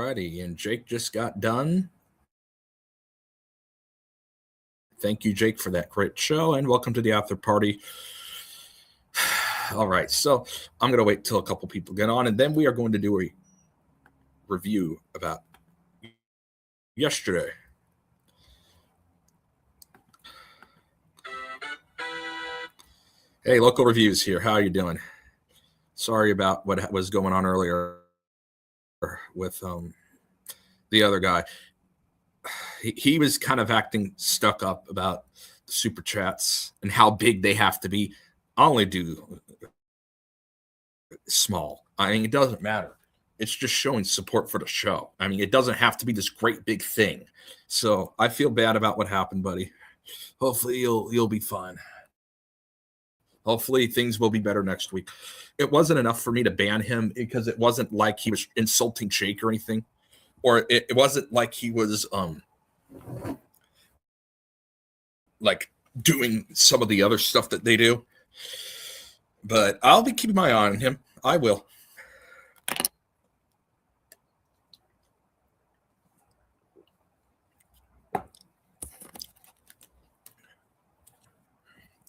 righty, and Jake just got done. Thank you, Jake, for that great show, and welcome to the after party. All right, so I'm going to wait till a couple people get on, and then we are going to do a review about yesterday. Hey, local reviews here. How are you doing? Sorry about what was going on earlier with the other guy. He was kind of acting stuck up about the super chats and how big they have to be. I only do small. I mean, it doesn't matter. It's just showing support for the show. I mean, it doesn't have to be this great big thing. So I feel bad about what happened, buddy. Hopefully you'll be fine. Hopefully things will be better next week. It wasn't enough for me to ban him because it wasn't like he was insulting Jake or anything, or it wasn't like he was like doing some of the other stuff that they do. But I'll be keeping my eye on him. I will.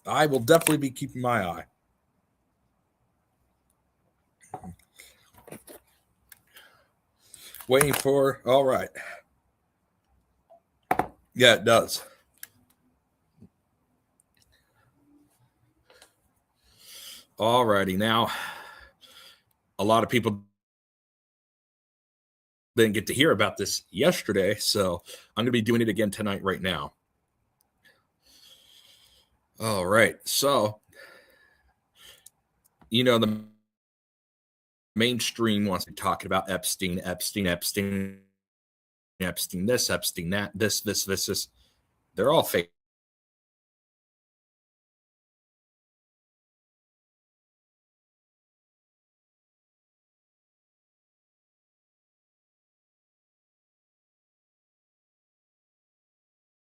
I will definitely be keeping my eye. Waiting for, all right. Yeah, it does. All righty. Now, a lot of people didn't get to hear about this yesterday, so I'm going to be doing it again tonight right now. All right. So, the mainstream wants to be talking about Epstein, this, Epstein that, this. They're all fake.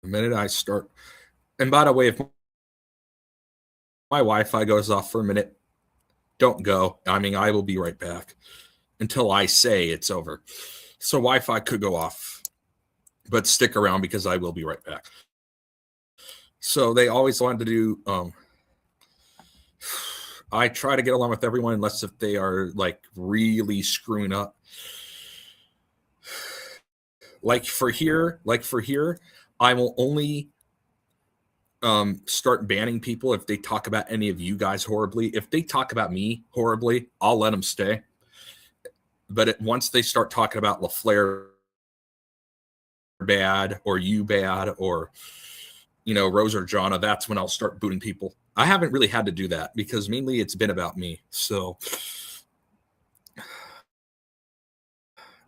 The minute I start, and by the way, if my Wi-Fi goes off for a minute, don't go. I mean, I will be right back until I say it's over. So Wi-Fi could go off, but stick around because I will be right back. So they always wanted to do, I try to get along with everyone unless if they are like really screwing up. Like for here, I will only start banning people if they talk about any of you guys horribly. If they talk about me horribly, I'll let them stay. But once they start talking about LaFleur bad or you bad or Rose or Jonna, that's when I'll start booting people. I haven't really had to do that because mainly it's been about me. So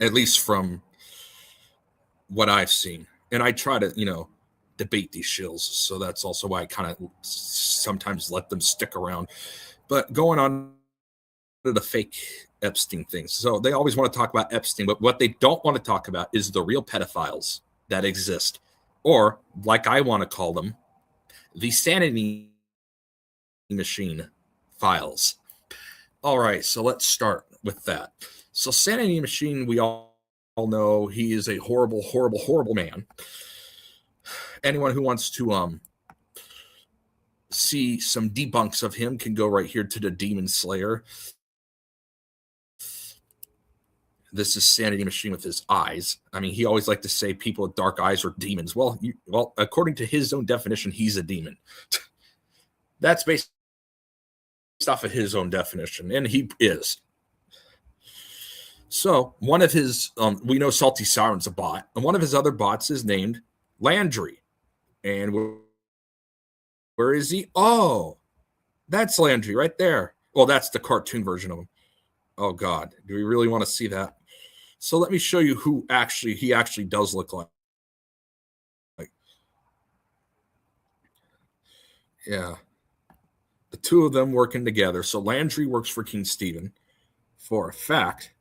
at least from what I've seen, and I try to debate these shills, so that's also why I kind of sometimes let them stick around. But going on to the fake Epstein things, so they always want to talk about Epstein, but what they don't want to talk about is the real pedophiles that exist, or like I want to call them, the sanity machine files. All right, so let's start with that. So sanity machine, we all know he is a horrible, horrible, horrible man. Anyone who wants to see some debunks of him can go right here to the Demon Slayer. This is Sanity Machine with his eyes. I mean, he always liked to say people with dark eyes are demons. Well, according to his own definition, he's a demon. That's based off of his own definition, and he is. So one of his, we know Salty Siren's a bot, and one of his other bots is named Landry. And where is he? Oh, that's Landry right there. Well, that's the cartoon version of him. Oh, God. Do we really want to see that? So let me show you who he actually does look like. Yeah. The two of them working together. So Landry works for King Stephen for a fact.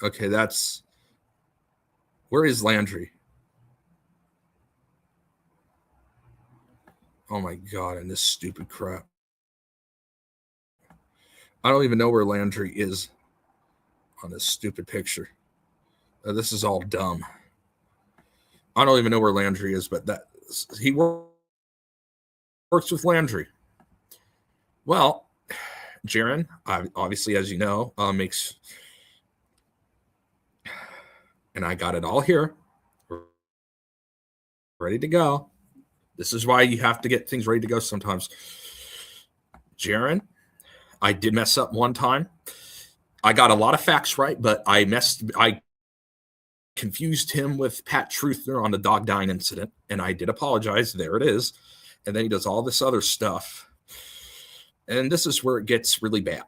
Okay, where is Landry? Oh my God, and this stupid crap. I don't even know where Landry is. on this stupid picture. This is all dumb. I don't even know where Landry is, but that he works with Landry. Well, Jaron, obviously, as you know, makes, and I got it all here, ready to go. This is why you have to get things ready to go sometimes. Jaron, I did mess up one time. I got a lot of facts right, but I confused him with Pat Truther on the dog dying incident, and I did apologize. There it is. And then he does all this other stuff. And this is where it gets really bad.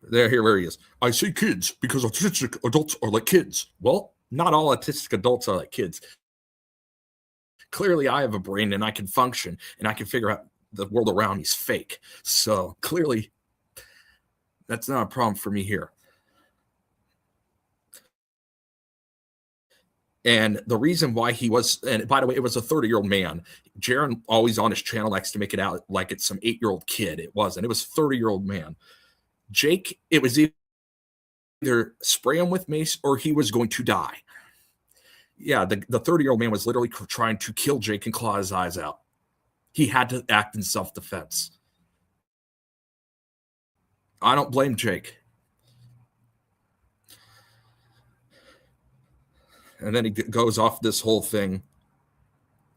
Where he is. I say kids because autistic adults are like kids. Well, not all autistic adults are like kids. Clearly, I have a brain and I can function and I can figure out the world around me is fake. So clearly, that's not a problem for me here. And the reason why he was, and by the way, it was a 30-year-old man. Jaron always on his channel likes to make it out like it's some 8-year-old kid. It wasn't. It was a 30-year-old man. Jake, it was either spray him with mace or he was going to die. Yeah, the 30-year-old man was literally trying to kill Jake and claw his eyes out. He had to act in self-defense. I don't blame Jake. And then he goes off this whole thing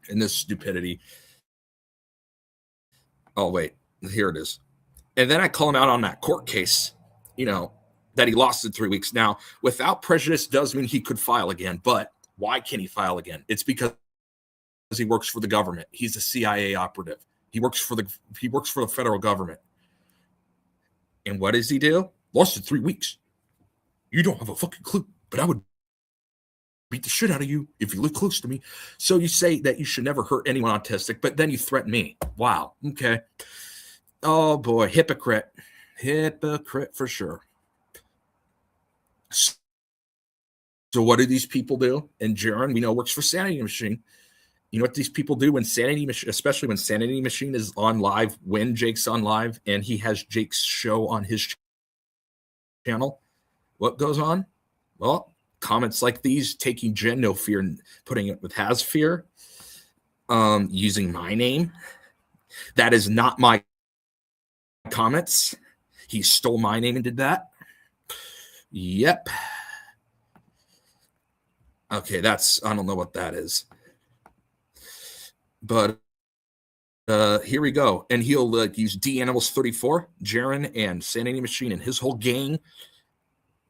and this stupidity. Oh, wait, here it is. And then I call him out on that court case, that he lost in 3 weeks. Now, without prejudice does mean he could file again, but why can't he file again? It's because he works for the government. He's a CIA operative. He works for the federal government. And what does he do? Lost in 3 weeks. You don't have a fucking clue, but I would beat the shit out of you if you live close to me. So you say that you should never hurt anyone autistic, but then you threaten me. Wow. Okay. Oh boy, hypocrite for sure. So what do these people do? And Jaron, we know, works for Sanity Machine. You know what these people do when Sanity Machine, especially when Sanity Machine is on live, when Jake's on live and he has Jake's show on his channel? What goes on? Well, comments like these, taking Gen No Fear and putting it with Has Fear, using my name. That is not my comments. He stole my name and did that. Yep. Okay, I don't know what that is. But here we go. And he'll use D Animals 34, Jaron and Sanity Machine and his whole gang.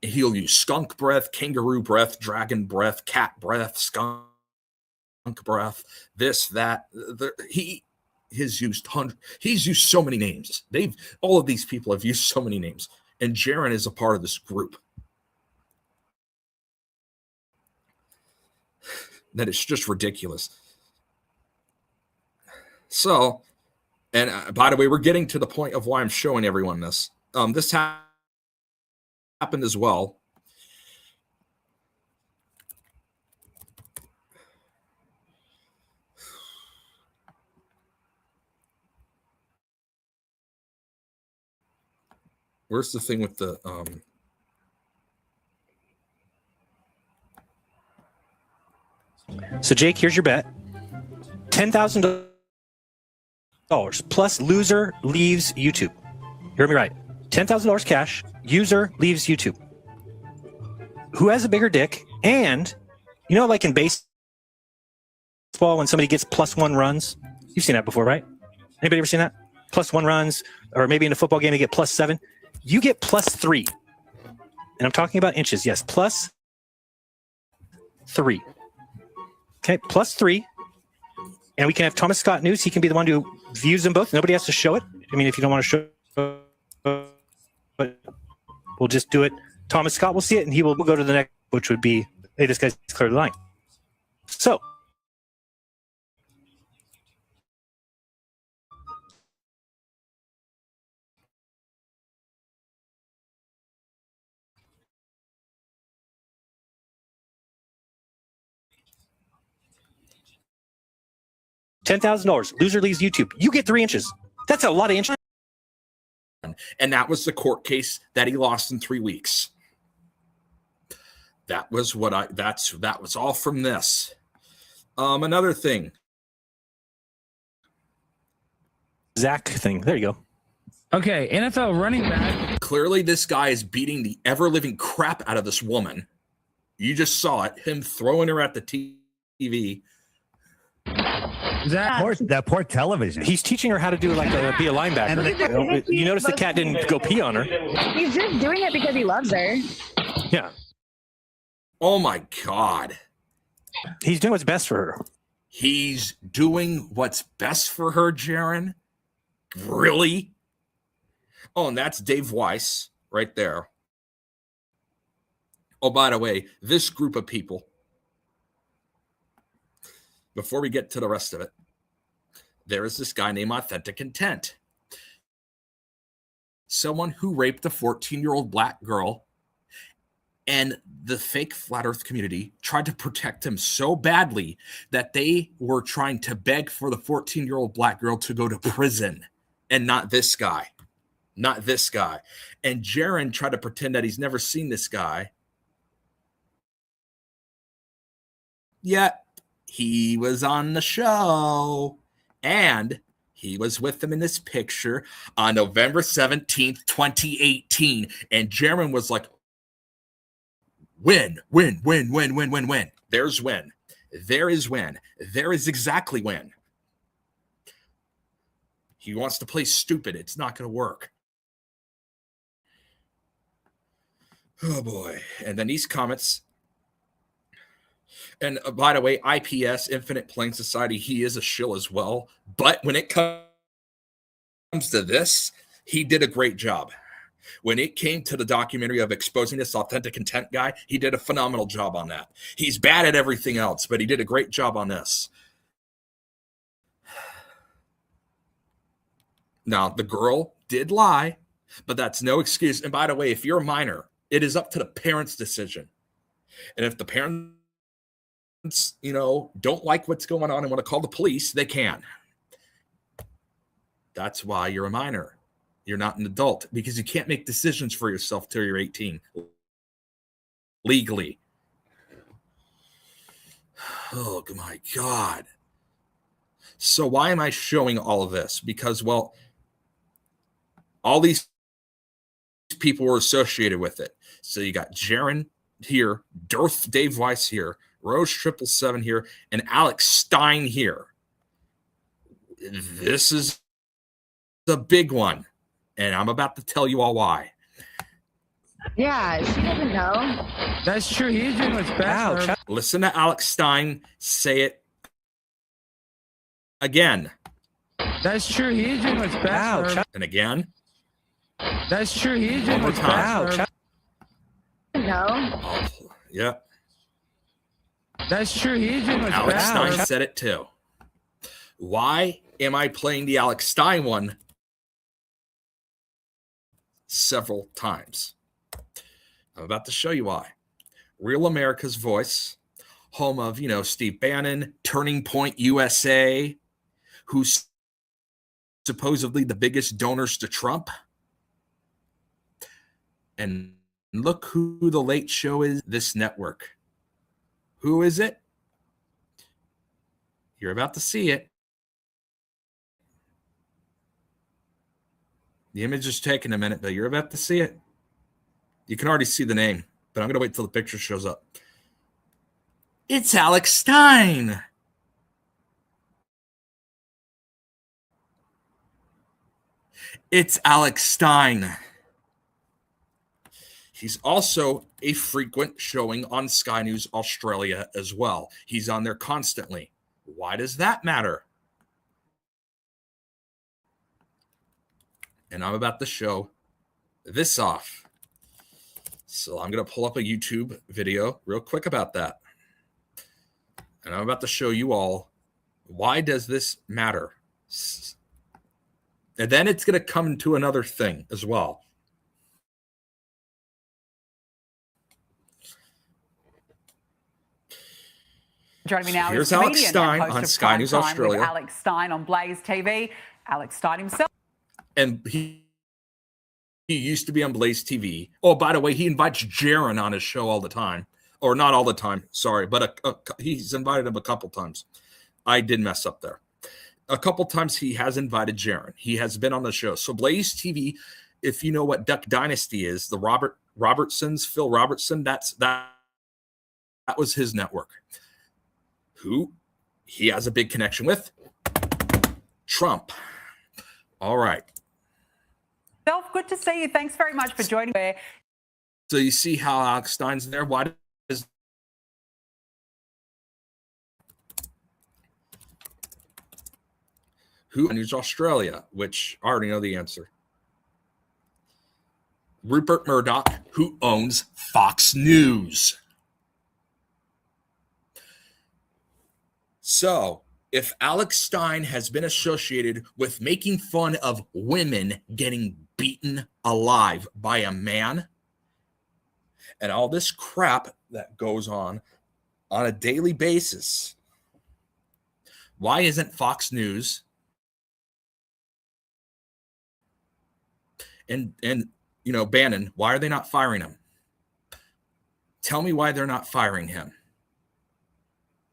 He'll use skunk breath, kangaroo breath, dragon breath, cat breath, skunk breath, this, that. He's used so many names. All of these people have used so many names. And Jaron is a part of this group. That is just ridiculous. So, and by the way, we're getting to the point of why I'm showing everyone this. This happened as well. Where's the thing with the So Jake, here's your bet. $10,000 plus loser leaves YouTube. Hear me right. $10,000 cash, user leaves YouTube. Who has a bigger dick? And like in baseball when somebody gets +1 runs, you've seen that before, right? Anybody ever seen that? +1 runs, or maybe in a football game they get +7. You get +3. And I'm talking about inches. Yes, +3. Okay, +3. And we can have Thomas Scott News. He can be the one who views them both. Nobody has to show it. I mean, if you don't want to show it, but we'll just do it. Thomas Scott will see it, and we'll go to the next, which would be, hey, this guy's cleared the line. So, $10,000. Loser leaves YouTube. You get 3 inches. That's a lot of interest. And that was the court case that he lost in 3 weeks. That was that was all from this. Another thing. Zach thing. There you go. Okay, NFL running back. Clearly, this guy is beating the ever-living crap out of this woman. You just saw it, him throwing her at the TV. That poor television. He's teaching her how to do like be a linebacker. You notice the cat didn't go pee on her. He's just doing it because he loves her. Yeah. Oh my God. He's doing what's best for her. He's doing what's best for her, Jaron? Really? Oh, and that's Dave Weiss right there. Oh, by the way, this group of people, before we get to the rest of it, there is this guy named Authentic Intent. Someone who raped a 14-year-old black girl, and the fake flat earth community tried to protect him so badly that they were trying to beg for the 14-year-old black girl to go to prison, and not this guy. Not this guy. And Jaron tried to pretend that he's never seen this guy. Yet he was on the show, and he was with them in this picture on November 17th, 2018. And Jaron was like, win. There's win. There is win. There is exactly win. He wants to play stupid. It's not going to work. Oh, boy. And then these comments. And by the way, IPS, Infinite Plane Society, he is a shill as well. But when it comes to this, he did a great job. When it came to the documentary of exposing this Authentic Intent guy, he did a phenomenal job on that. He's bad at everything else, but he did a great job on this. Now, the girl did lie, but that's no excuse. And by the way, if you're a minor, it is up to the parents' decision. And if the parents, don't like what's going on and want to call the police, they can. That's why you're a minor. You're not an adult, because you can't make decisions for yourself till you're 18 legally. Oh my God. So why am I showing all of this? Because, well, all these people were associated with it. So you got Jaron here, Darth Dave Weiss here, Rose 777 here, and Alex Stein here. This is the big one, and I'm about to tell you all why. Yeah, she doesn't know. That's true. He's doing what's best. Ouch. Listen to Alex Stein say it again. That's true. He's doing what's best. Ouch. And again. That's true. He's One doing more what's time. best. No. Oh, yeah. That's true. He's doing what's Alex best. Stein said it too. Why am I playing the Alex Stein one several times? I'm about to show you why. Real America's Voice, home of, Steve Bannon, Turning Point USA, who's supposedly the biggest donors to Trump. And look who the Late Show is, this network. Who is it? You're about to see it. The image is taking a minute, but you're about to see it. You can already see the name, but I'm going to wait till the picture shows up. It's Alex Stein. It's Alex Stein. He's also a frequent showing on Sky News Australia as well. He's on there constantly. Why does that matter? And I'm about to show this off. So I'm going to pull up a YouTube video real quick about that. And I'm about to show you all, why does this matter? And then it's going to come to another thing as well. Joining me now Here's is Alex comedian Stein and host on of Sky Prime News Time Australia. with Alex Stein on Blaze TV. Alex Stein himself. And he used to be on Blaze TV. Oh, by the way, he invites Jaron on his show all the time. Or not all the time, sorry, but he's invited him a couple times. I did mess up there. A couple times he has invited Jaron. He has been on the show. So Blaze TV, if you know what Duck Dynasty is, the Phil Robertson, that was his network. Who he has a big connection with? Trump. All right. Good to see you. Thanks very much for joining me. So you see how Alex Stein's there? Why does who News Australia, which I already know the answer. Rupert Murdoch, who owns Fox News. So, if Alex Stein has been associated with making fun of women getting beaten alive by a man, and all this crap that goes on a daily basis, why isn't Fox News and Bannon, why are they not firing him? Tell me why they're not firing him.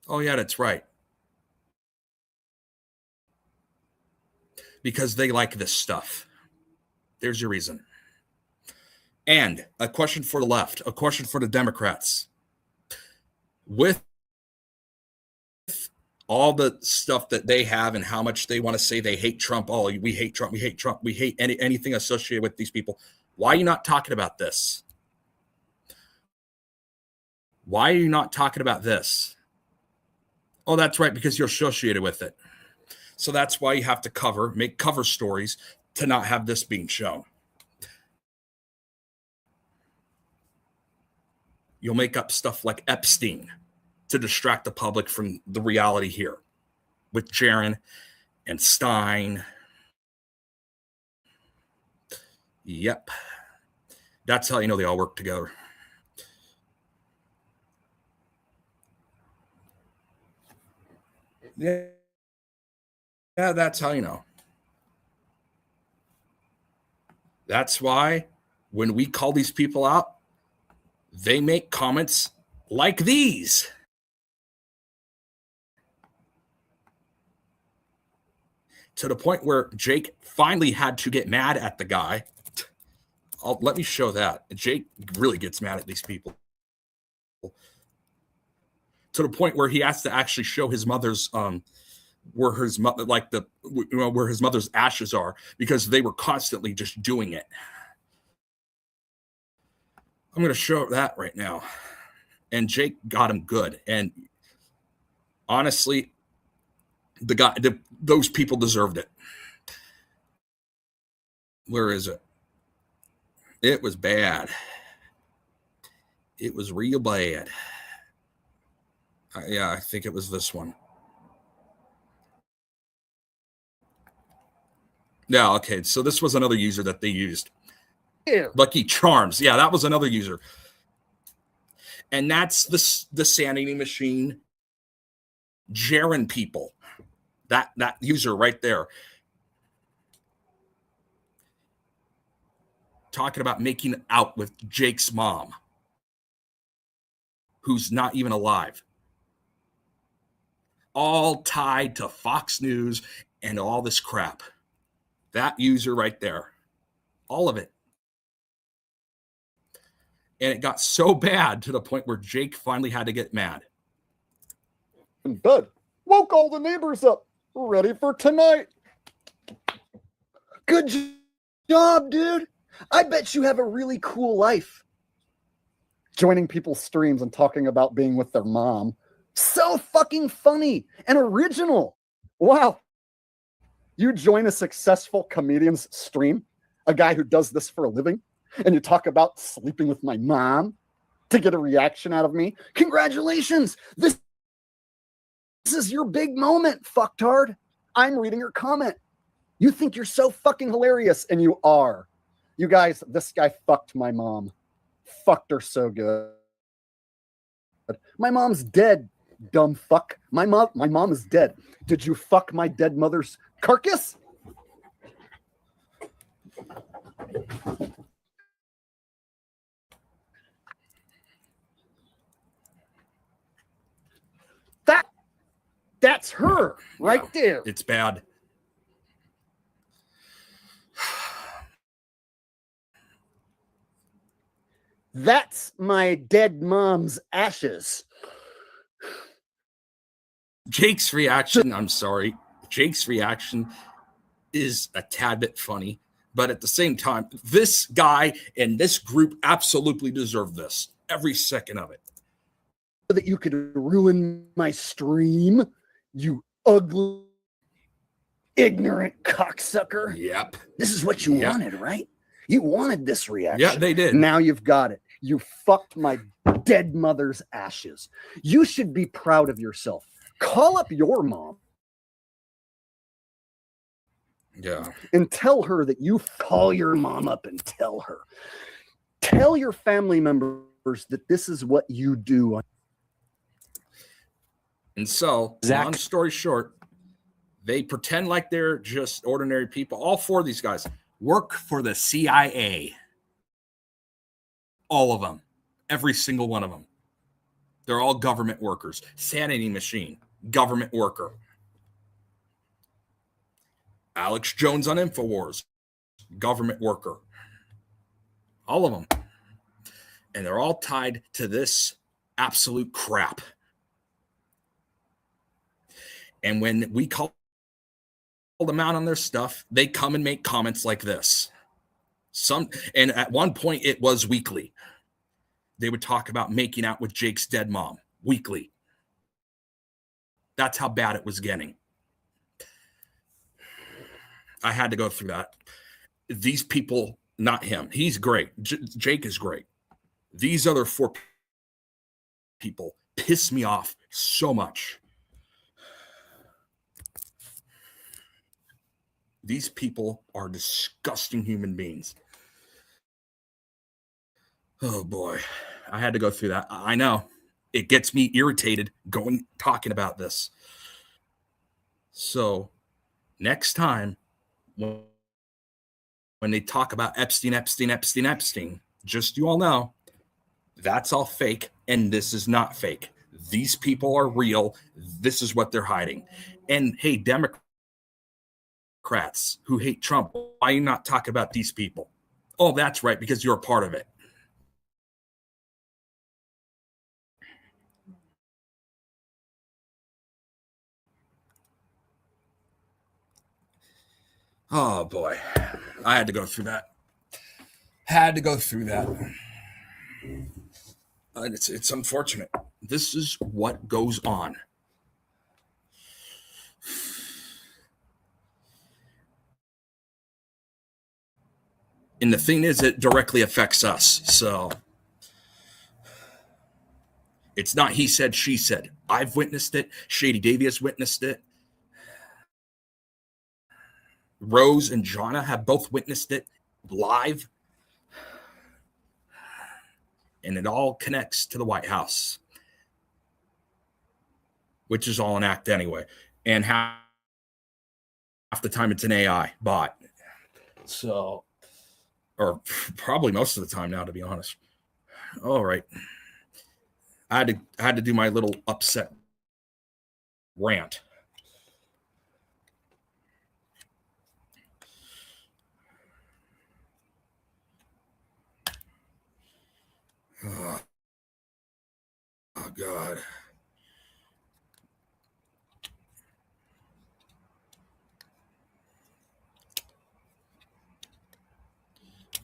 Oh, yeah, that's right. Because they like this stuff. There's your reason. And a question for the left, a question for the Democrats. With all the stuff that they have and how much they want to say they hate Trump, oh, we hate Trump, we hate Trump, we hate anything associated with these people. Why are you not talking about this? Why are you not talking about this? Oh, that's right, because you're associated with it. So that's why you have to make cover stories to not have this being shown. You'll make up stuff like Epstein to distract the public from the reality here with Jaron and Stein. Yep. That's how you know they all work together. Yeah, that's how you know. That's why when we call these people out, they make comments like these. To the point where Jake finally had to get mad at the guy. Let me show that. Jake really gets mad at these people. To the point where he has to actually show his mother's where his mother's ashes are, because they were constantly just doing it. I'm going to show that right now. And Jake got him good. And honestly, those people deserved it. Where is it? It was bad. It was real bad. Yeah, I think it was this one. Yeah, okay. So this was another user that they used. Lucky Charms. Yeah, that was another user. And that's the sanity machine Jaron people. That user right there. Talking about making out with Jake's mom, who's not even alive. All tied to Fox News and all this crap. That user right there. All of it. And it got so bad to the point where Jake finally had to get mad. In bed. Woke all the neighbors up. Ready for tonight. Good job, dude. I bet you have a really cool life. Joining people's streams and talking about being with their mom. So fucking funny and original. Wow. You join a successful comedian's stream, a guy who does this for a living, and you talk about sleeping with my mom to get a reaction out of me. Congratulations. This is your big moment, fucktard. I'm reading your comment. You think you're so fucking hilarious, and you are. You guys, this guy fucked my mom. Fucked her so good. My mom's dead, dumb fuck. My mom is dead. Did you fuck my dead mother's carcass? her right there. It's bad. That's my dead mom's ashes. Jake's reaction, I'm sorry. Jake's reaction is a tad bit funny, but at the same time, this guy and this group absolutely deserve this. Every second of it. That you could ruin my stream, you ugly, ignorant cocksucker. Yep. This is what you Yep. wanted, right? You wanted this reaction. Yeah, they did. Now you've got it. You fucked my dead mother's ashes. You should be proud of yourself. Call up your mom Yeah. and tell her that you call your mom up and tell her. Tell your family members that this is what you do. And so, Zach. long story short, they pretend like they're just ordinary people. All four of these guys work for the CIA. All of them. Every single one of them. They're all government workers. Sanity Machine, government worker. Alex Jones on InfoWars, government worker. All of them. And they're all tied to this absolute crap. And when we call them out on their stuff, they come and make comments like this. And at one point it was weekly. They would talk about making out with Jake's dead mom weekly. That's how bad it was getting. I had to go through that. These people, not him. He's great. Jake is great. These other four people piss me off so much. These people are disgusting human beings. Oh boy, I had to go through that. I know it gets me irritated talking about this. So next time when they talk about Epstein, just you all know that's all fake and this is not fake. These people are real. This is what they're hiding. And hey, Democrats who hate Trump, why you not talk about these people? Oh, that's right, because you're a part of it. Oh boy, I had to go through that. It's unfortunate. This is what goes on. And the thing is, it directly affects us. So it's not he said, she said. I've witnessed it. Shady Davies witnessed it. Rose and Jonna have both witnessed it live. And it all connects to the White House, which is all an act anyway. And half the time it's an AI bot. So, or probably most of the time now, to be honest. All right. I had to do my little upset rant. Oh God.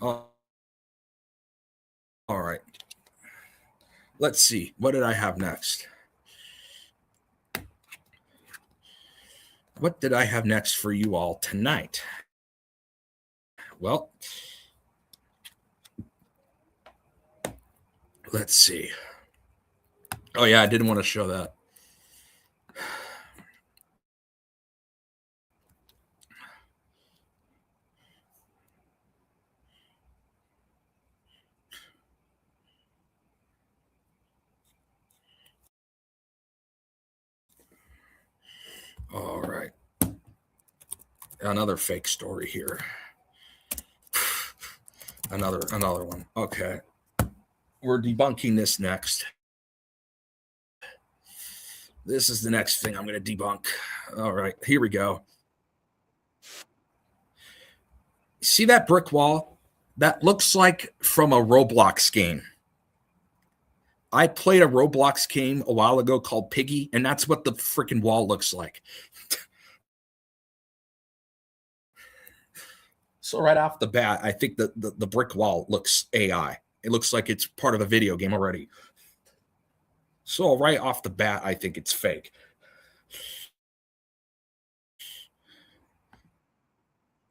Oh, all right. Let's see. What did I have next? What did I have next for you all tonight? Well, let's see. Oh, yeah, I didn't want to show that. All right. Another fake story here. Another one. Okay. We're debunking this next. This is the next thing I'm going to debunk. All right, here we go. See that brick wall? That looks like from a Roblox game. I played a Roblox game a while ago called Piggy, and that's what the freaking wall looks like. So right off the bat, I think the brick wall looks AI. It looks like it's part of the video game already. So right off the bat, I think it's fake.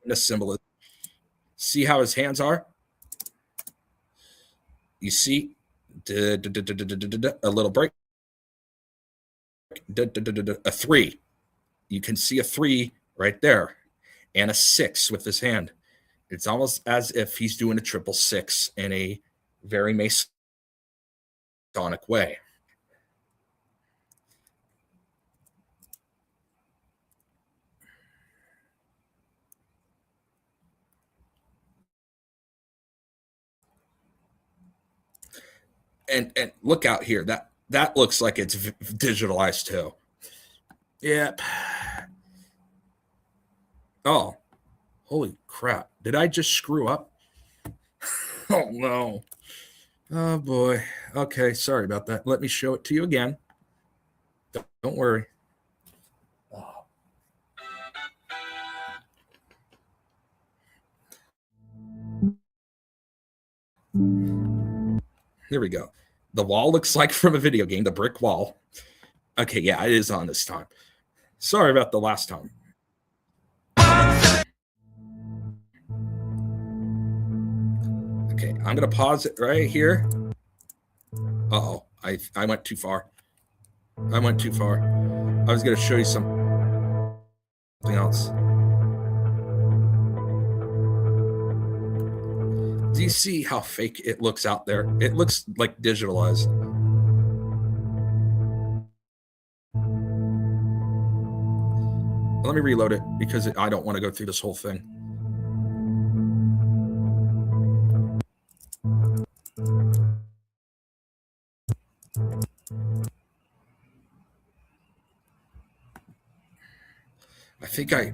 The symbol. See how his hands are? You see? A little break. A 3. You can see a 3 right there. And a 6 with his hand. It's almost as if he's doing a 666 in a very Masonic way. And look out here. That looks like it's digitalized too. Yep. Oh, holy crap. Did I just screw up? Oh, no. Oh, boy. Okay, sorry about that. Let me show it to you again. Don't worry. Oh. Here we go. The wall looks like from a video game, the brick wall. Okay, yeah, it is on this time. Sorry about the last time. Okay, I'm going to pause it right here. Uh-oh, I went too far. I went too far. I was going to show you something else. Do you see how fake it looks out there? It looks like digitalized. Let me reload it because I don't want to go through this whole thing. I think okay.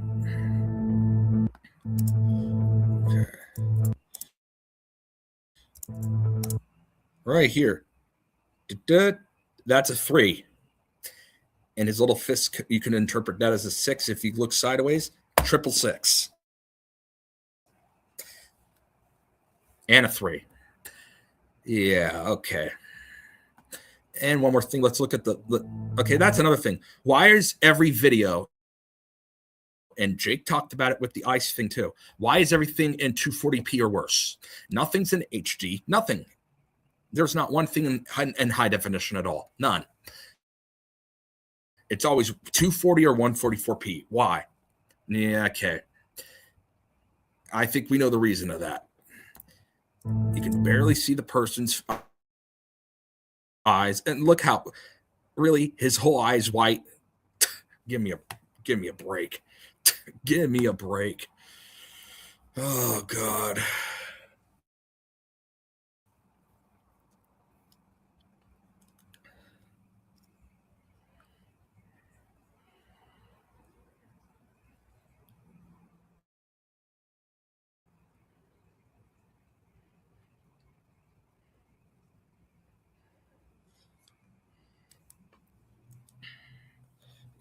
Right here. That's a 3. And his little fist, you can interpret that as a 6 if you look sideways. 666. And a 3. Yeah, okay. And one more thing. Let's look at okay, that's another thing. Why is every video, and Jake talked about it with the ICE thing too, why is everything in 240p or worse? Nothing's in HD. Nothing. There's not one thing in high definition at all. None. It's always 240 or 144p. Why? Yeah, okay. I think we know the reason of that. You can barely see the person's eyes. And look how, really, his whole eye is white. Give me a break. Give me a break. Oh, God.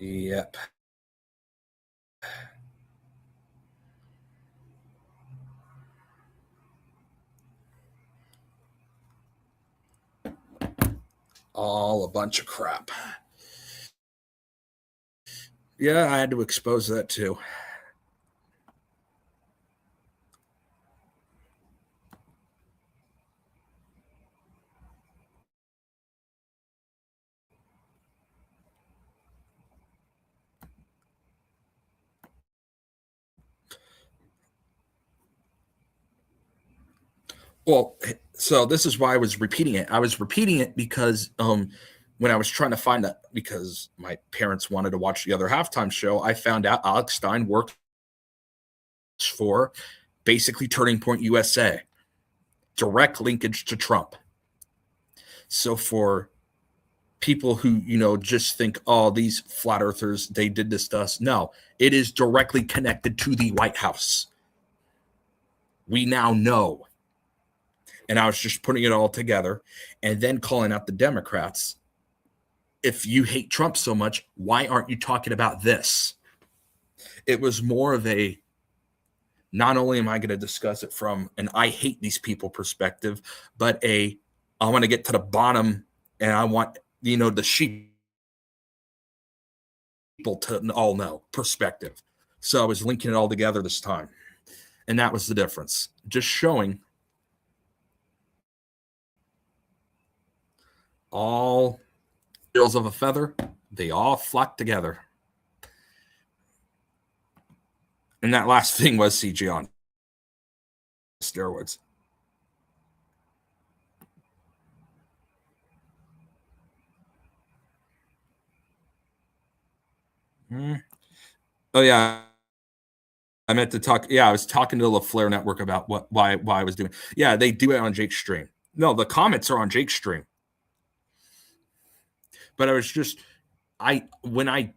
Yep. All a bunch of crap. Yeah, I had to expose that too. Well, so this is why I was repeating it. I was repeating it because when I was trying to find that, because my parents wanted to watch the other halftime show, I found out Alex Stein worked for basically Turning Point USA, direct linkage to Trump. So for people who, just think, oh, these flat earthers, they did this to us. No, it is directly connected to the White House. We now know. And I was just putting it all together and then calling out the Democrats. If you hate Trump so much, why aren't you talking about this? It was more of a, not only am I going to discuss it from an I hate these people perspective, but I want to get to the bottom, and I want, the sheep people to all know perspective. So I was linking it all together this time. And that was the difference. Just showing all birds of a feather, they all flock together. And that last thing was CG on steroids. Oh yeah, I meant to talk. Yeah, I was talking to the Flare Network about why I was doing. Yeah, they do it on Jake's stream. No, the comments are on Jake's stream. But I was just, when I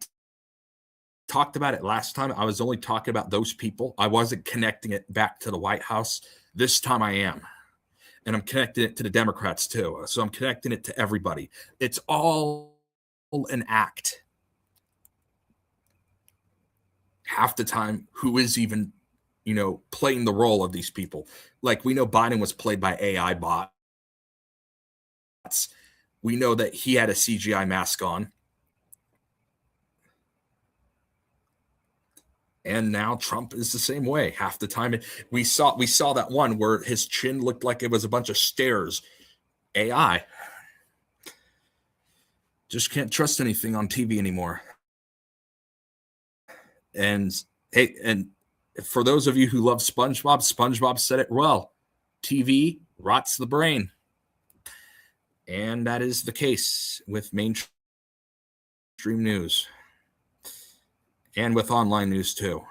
talked about it last time, I was only talking about those people. I wasn't connecting it back to the White House. This time I am. And I'm connecting it to the Democrats too. So I'm connecting it to everybody. It's all an act. Half the time, who is even, playing the role of these people? Like, we know Biden was played by AI bots. We know that he had a CGI mask on. And now Trump is the same way. Half the time, we saw that one where his chin looked like it was a bunch of stairs. AI. Just can't trust anything on TV anymore. And hey, and for those of you who love SpongeBob said it well. TV rots the brain. And that is the case with mainstream news. And with online news too.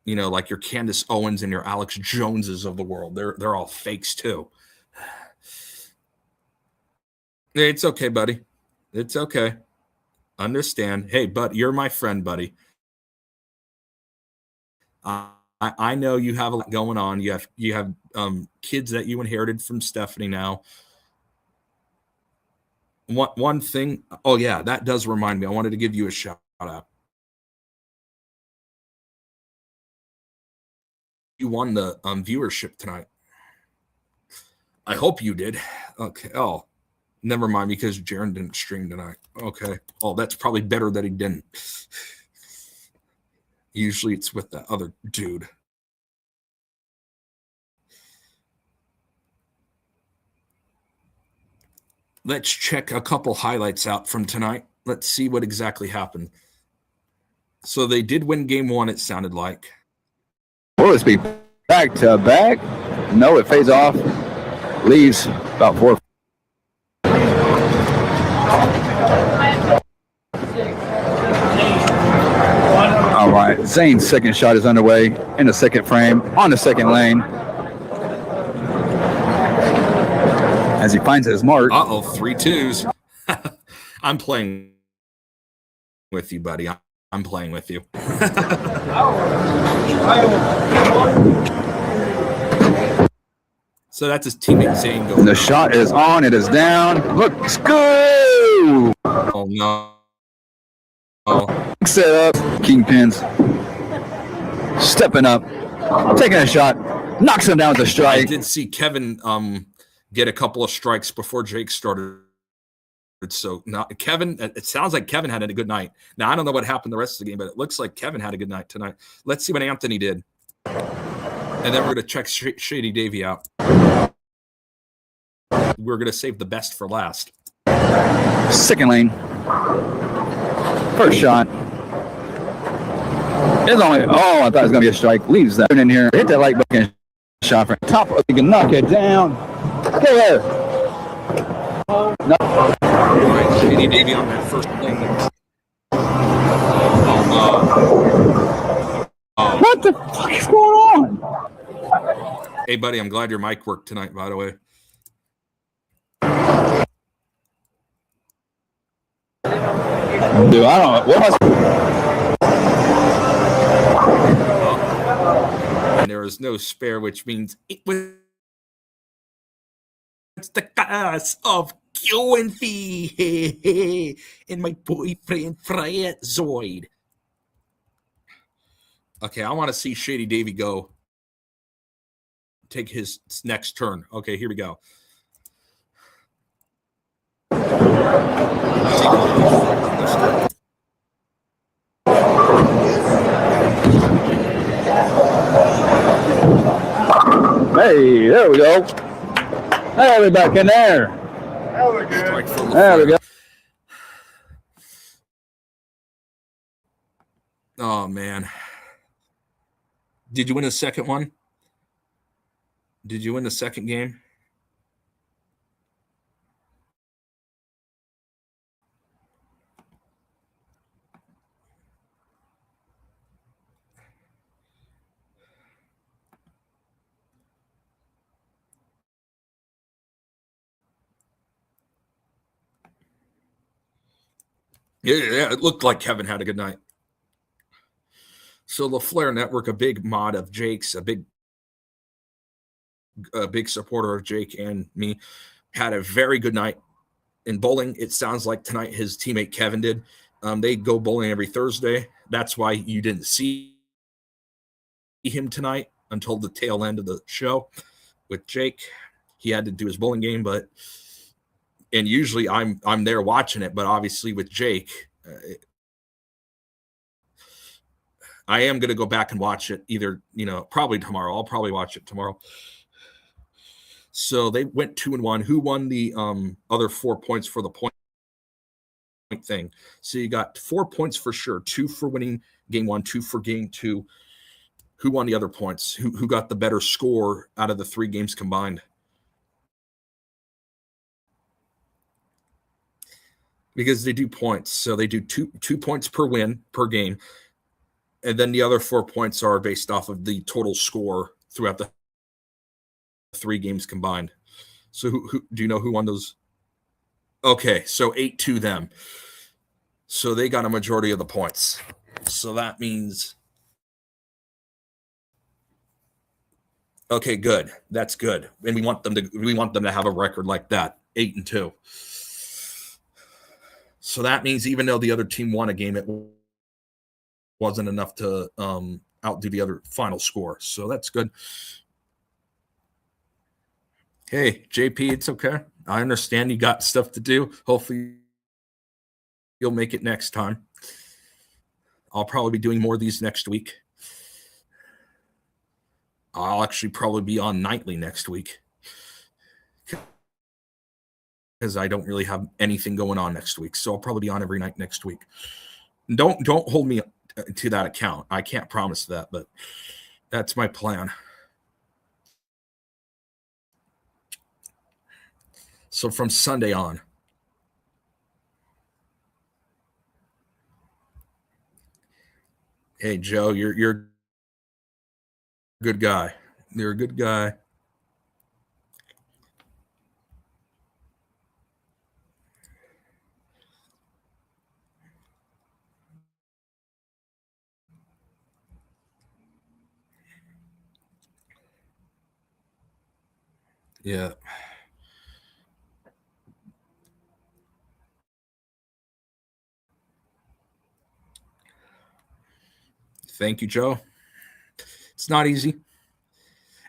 Like your Candace Owens and your Alex Joneses of the world. They're all fakes too. It's okay, buddy. It's okay. Understand. Hey, but you're my friend, buddy. I know you have a lot going on. You have kids that you inherited from Stephanie now. One thing. Oh yeah, that does remind me. I wanted to give you a shout out. You won the viewership tonight. I hope you did. Okay. Oh, never mind, because Jaron didn't stream tonight. Okay. Oh, that's probably better that he didn't. Usually it's with the other dude. Let's check a couple highlights out from tonight. Let's see what exactly happened. So they did win game one, it sounded like. Will this be back to back? No, it fades off. Leaves about 4. All right, Zane's second shot is underway in the second frame on the second lane. As he finds his mark. 3 twos. I'm playing with you, buddy. I'm playing with you. So that's his teammate Zane going. The shot is on. It is down. Looks good. Oh, no. Oh. Set up. Kingpins. Stepping up. Taking a shot. Knocks him down with a strike. I did see Kevin get a couple of strikes before Jake started. So now Kevin, it sounds like Kevin had a good night. Now I don't know what happened the rest of the game, but it looks like Kevin had a good night tonight. Let's see what Anthony did. And then we're going to check Shady Davy out. We're going to save the best for last. Second lane. First shot. It's only, I thought it was going to be a strike. Leaves that in here. Hit that like button. Shot from top. You can knock it down. Go there. No. All right, Shady Davy on that first lane. What the fuck is going on? Hey, buddy, I'm glad your mic worked tonight, by the way. Dude, I don't know. What And there is no spare, which means it was the cause of QNV and my boyfriend Fred Zoid. Okay, I want to see Shady Davy go take his next turn. Okay, here we go. Hey, there we go. Hey, we're back in there. Strike from the There we Flare. go. Oh man. Did you win the second one? Did you win the second game? Yeah, it looked like Kevin had a good night. So the Flare Network, a big mod of Jake's, a big supporter of Jake and me, had a very good night in bowling. It sounds like tonight his teammate Kevin did. They go bowling every Thursday. That's why you didn't see him tonight until the tail end of the show with Jake. He had to do his bowling game, and usually I'm there watching it, but obviously with Jake, I am going to go back and watch it either, probably tomorrow. I'll probably watch it tomorrow. So they went 2-1. Who won the other 4 points for the point thing? So you got 4 points for sure. 2 for winning game 1, 2 for game 2. Who won the other points? Who got the better score out of the 3 games combined? Because they do points. So they do two points per win per game. And then the other 4 points are based off of the total score throughout the 3 games combined. So who do you know who won those? Okay, so 8-2 them. So they got a majority of the points. So that means, okay, good. That's good. And we want them to have a record like that, 8-2. So that means even though the other team won a game, it wasn't enough to outdo the other final score. So that's good. Hey, JP, it's okay. I understand you got stuff to do. Hopefully you'll make it next time. I'll probably be doing more of these next week. I'll actually probably be on nightly next week because I don't really have anything going on next week. So I'll probably be on every night next week. Don't hold me to that account. I can't promise that, but that's my plan. So from Sunday on. Hey, Joe, you're a good guy. You're a good guy. Yeah. Thank you, Joe. It's not easy.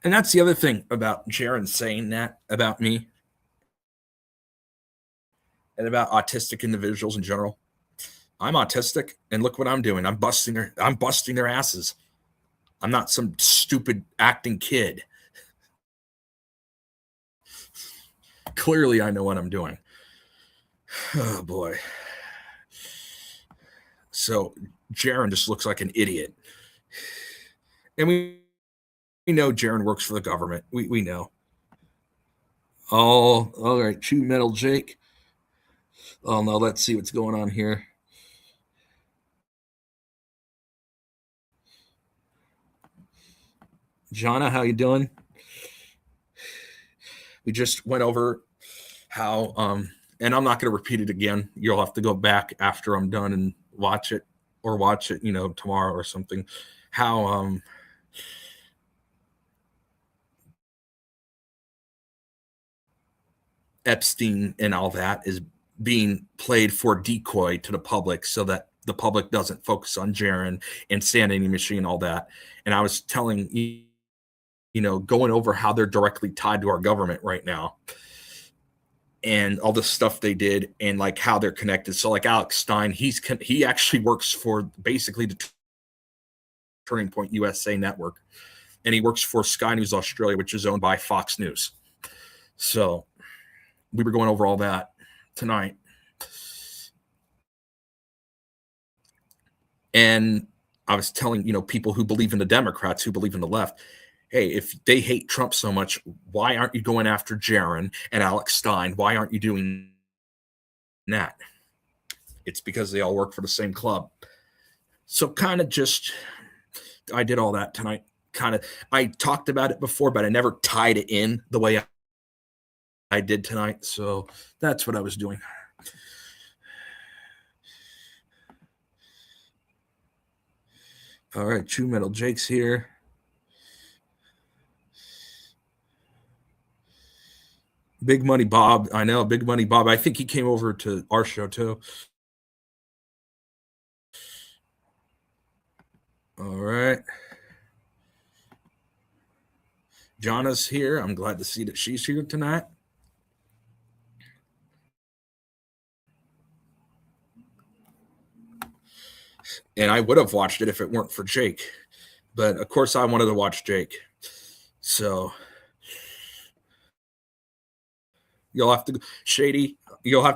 And that's the other thing about Jaron saying that about me and about autistic individuals in general. I'm autistic, and look what I'm doing. I'm busting their asses. I'm not some stupid acting kid. Clearly, I know what I'm doing. Oh, boy. So Jaron just looks like an idiot. And we know Jaron works for the government. We know. Oh, all right. Chew metal, Jake. Oh, no, let's see what's going on here. Jonna, how you doing? We just went over how and I'm not going to repeat it again. You'll have to go back after I'm done and watch it, or watch it, tomorrow or something. How Epstein and all that is being played for decoy to the public, so that the public doesn't focus on Jaron and Sanity Machine, all that. And I was telling going over how they're directly tied to our government right now, and all the stuff they did, and like how they're connected. So like Alex Stein, he actually works for basically the Turning Point USA network, and he works for Sky News Australia, which is owned by Fox News. So we were going over all that tonight. And I was telling, people who believe in the Democrats, who believe in the left, hey, if they hate Trump so much, why aren't you going after Jaron and Alex Stein? Why aren't you doing that? It's because they all work for the same club. So I did all that tonight. I talked about it before, but I never tied it in the way I did tonight. So that's what I was doing. All right, True Metal Jake's here. Big Money Bob. I know, Big Money Bob. I think he came over to our show too. All right. Jana's here. I'm glad to see that she's here tonight. And I would have watched it if it weren't for Jake. But of course I wanted to watch Jake. So you'll have to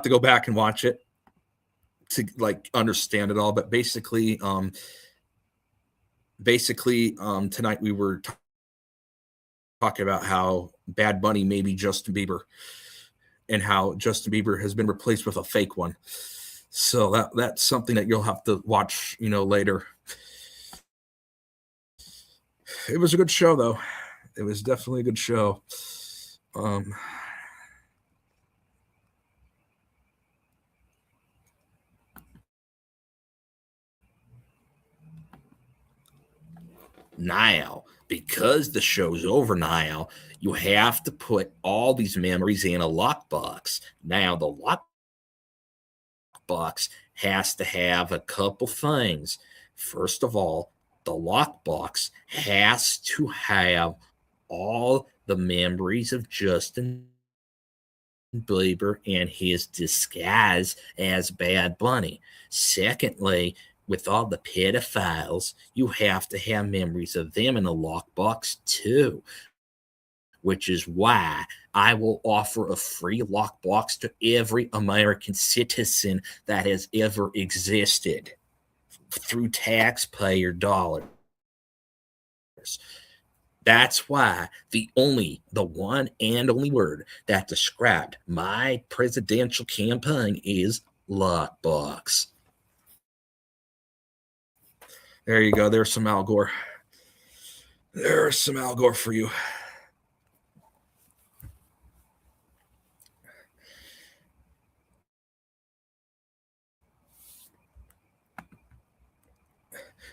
go back and watch it to like understand it all. But basically tonight we were talking about how Bad Bunny may be Justin Bieber, and how Justin Bieber has been replaced with a fake one. So that's something that you'll have to watch, later. It was a good show, though. It was definitely a good show. Now, because the show's over now, you have to put all these memories in a lockbox. Now, the lockbox has to have a couple things. First of all, the lockbox has to have all the memories of Justin Bieber and his disguise as Bad Bunny. Secondly, with all the pedophiles, you have to have memories of them in the lockbox too, which is why I will offer a free lockbox to every American citizen that has ever existed through taxpayer dollars. That's why the one and only word that described my presidential campaign is lockbox. There you go. There's some Al Gore. There's some Al Gore for you.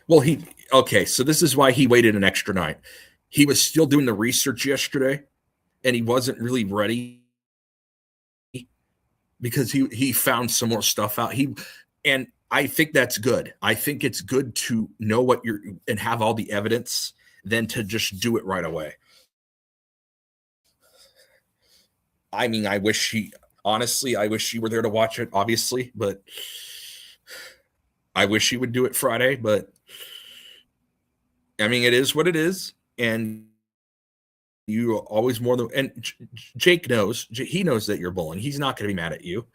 Well, so this is why he waited an extra night. He was still doing the research yesterday, and he wasn't really ready because he found some more stuff out. And I think that's good. I think it's good to know what and have all the evidence than to just do it right away. I mean, I wish he were there to watch it, obviously, but I wish he would do it Friday, but I mean, it is what it is. And you always and Jake knows, he knows that you're bullying. He's not going to be mad at you.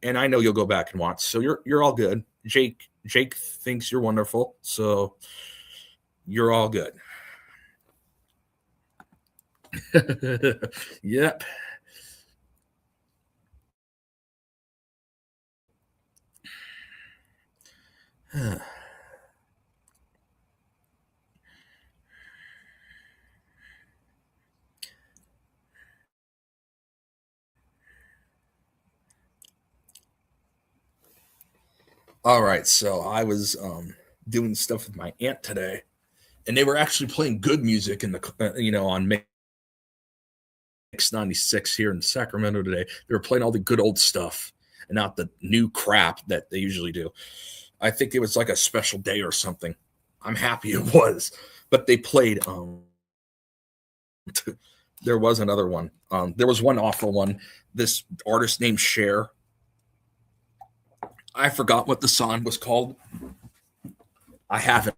And I know you'll go back and watch. So you're all good. Jake thinks you're wonderful. So you're all good. Yep. All right, so I was doing stuff with my aunt today, and they were actually playing good music in the on Mix 96 here in Sacramento today. They were playing all the good old stuff and not the new crap that they usually do. I think it was like a special day or something. I'm happy it was, but they played. There was another one. There was one awful one. This artist named Cher. I forgot what the song was called. I have it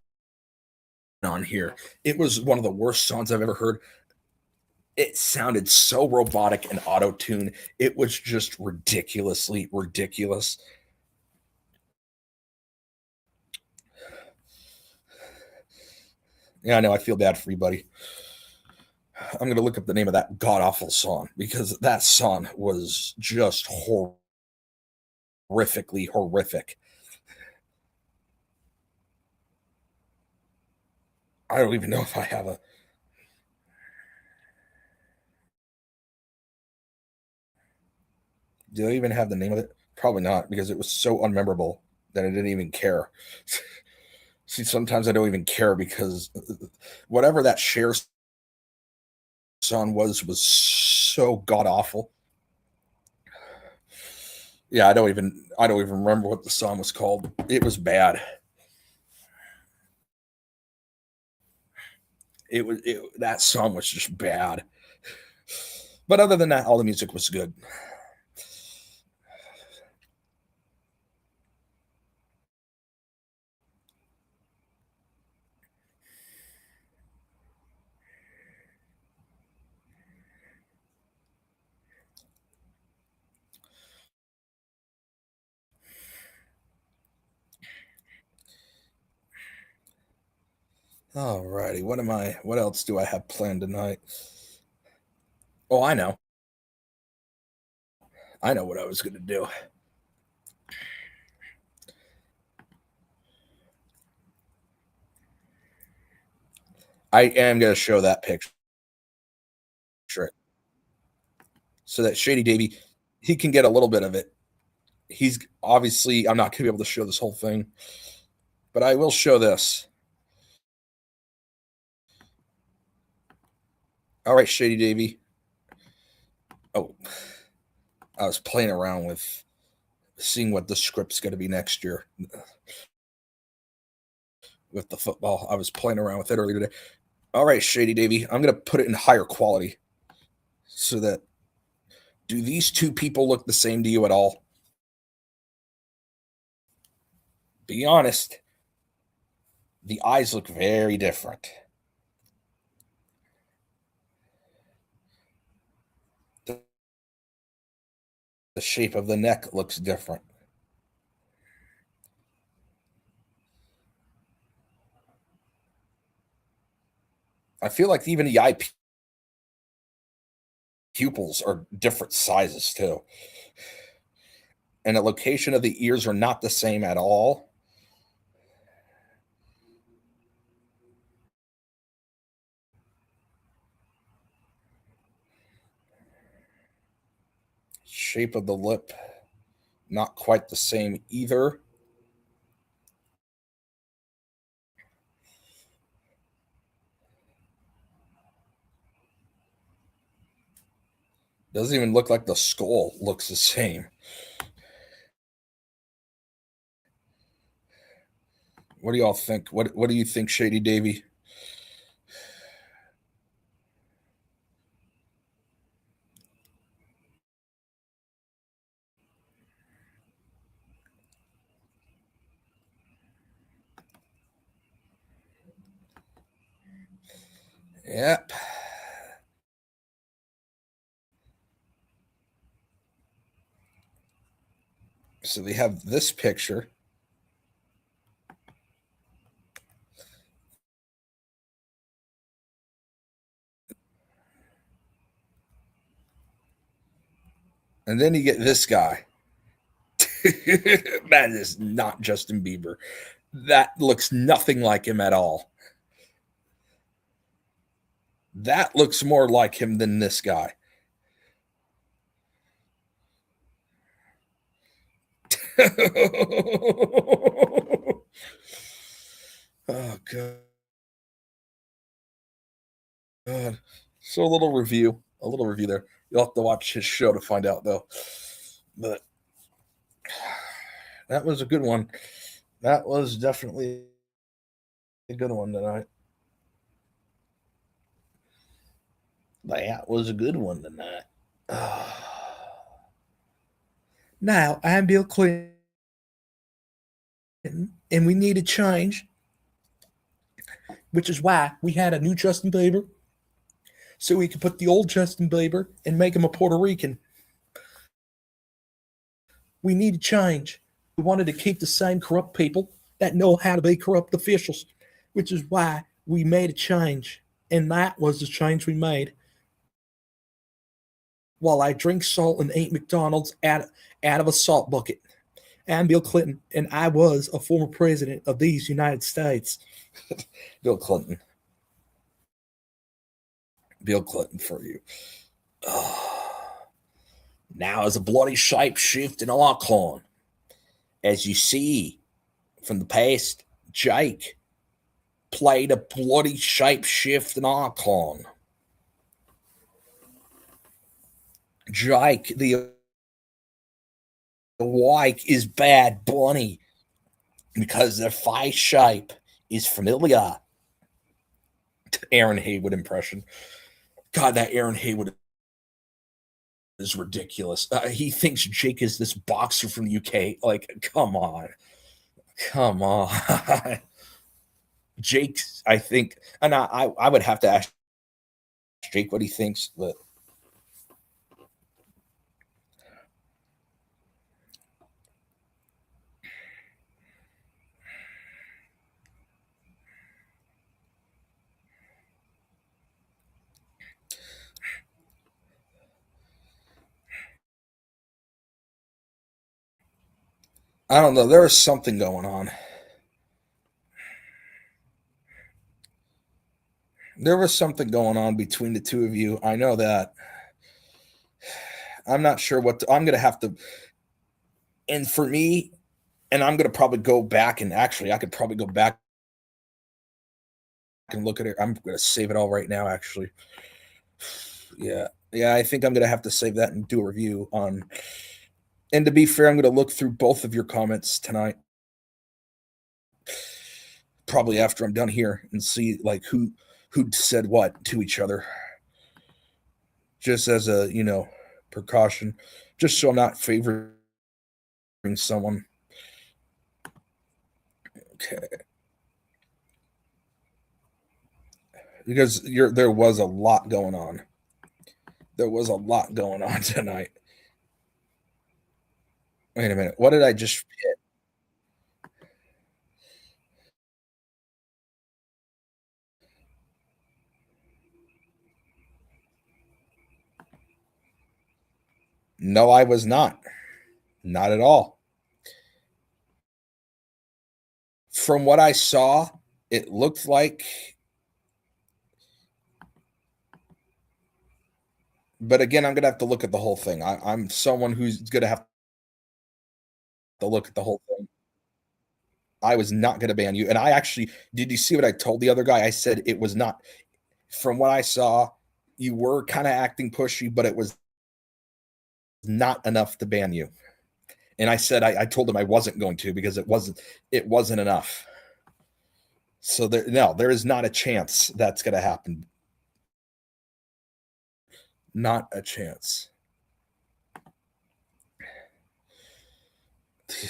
on here. It was one of the worst songs I've ever heard. It sounded so robotic and auto-tuned. It was just ridiculously ridiculous. Yeah, I know. I feel bad for you, buddy. I'm going to look up the name of that god-awful song because that song was just horrifically horrific. I don't even know if I have a... Do I even have the name of it? Probably not, because it was so unmemorable that I didn't even care. See, sometimes I don't even care because whatever that Cher song was so god awful. Yeah, I don't even remember what the song was called. It was bad. That song was just bad. But other than that, all the music was good. All righty. What else do I have planned tonight? Oh, I know. I know what I was going to do. I am going to show that picture so that Shady Davy, he can get a little bit of it. He's obviously, I'm not going to be able to show this whole thing, but I will show this. All right, Shady Davy. Oh, I was playing around with seeing what the script's going to be next year with the football. I was playing around with it earlier today. All right, Shady Davy, I'm going to put it in higher quality so that, do these two people look the same to you at all? Be honest. The eyes look very different. The shape of the neck looks different. I feel like even the eye pupils are different sizes too. And the location of the ears are not the same at all. Shape of the lip, not quite the same either. Doesn't even look like the skull looks the same. What do y'all think? What do you think, Shady Davy? Yep. So they have this picture. And then you get this guy. That is not Justin Bieber. That looks nothing like him at all. That looks more like him than this guy. Oh God. So a little review there. You'll have to watch his show to find out, though. But that was a good one. That was definitely a good one tonight. That was a good one tonight. Now, I'm Bill Clinton, and we need a change, which is why we had a new Justin Bieber, so we could put the old Justin Bieber and make him a Puerto Rican. We need a change. We wanted to keep the same corrupt people that know how to be corrupt officials, which is why we made a change. And that was the change we made. While I drink salt and eat McDonald's out of a salt bucket. I'm Bill Clinton, and I was a former president of these United States. Bill Clinton. Bill Clinton for you. Now is a bloody shapeshift in icon. As you see from the past, Jake played a bloody shapeshift in icon. Jake, the like is Bad Bunny because their face shape is familiar. Aaron Haywood impression. God, that Aaron Haywood is ridiculous. He thinks Jake is this boxer from the UK. Like, come on. Come on. Jake, I think, and I would have to ask Jake what he thinks, but I don't know. There is something going on. There was something going on between the two of you. I know that. I'm not sure what I'm going to have to. And for me, and I'm going to probably go back and actually, I could probably go back and look at it. I'm going to save it all right now, actually. Yeah. I think I'm going to have to save that and do a review on. And to be fair, I'm going to look through both of your comments tonight. Probably after I'm done here and see like who said what to each other. Just as a, precaution. Just so I'm not favoring someone. Okay. Because there was a lot going on. There was a lot going on tonight. Wait a minute. What did I just hit? No, I was not. Not at all. From what I saw, it looked like. But again, I'm going to have to look at the whole thing. I'm someone who's going to have to look at the whole thing. I was not going to ban you. And I actually, did you see what I told the other guy? I said it was not. From what I saw, you were kind of acting pushy, but it was not enough to ban you. And I said I told him I wasn't going to because it wasn't enough. So there is not a chance that's going to happen. Not a chance.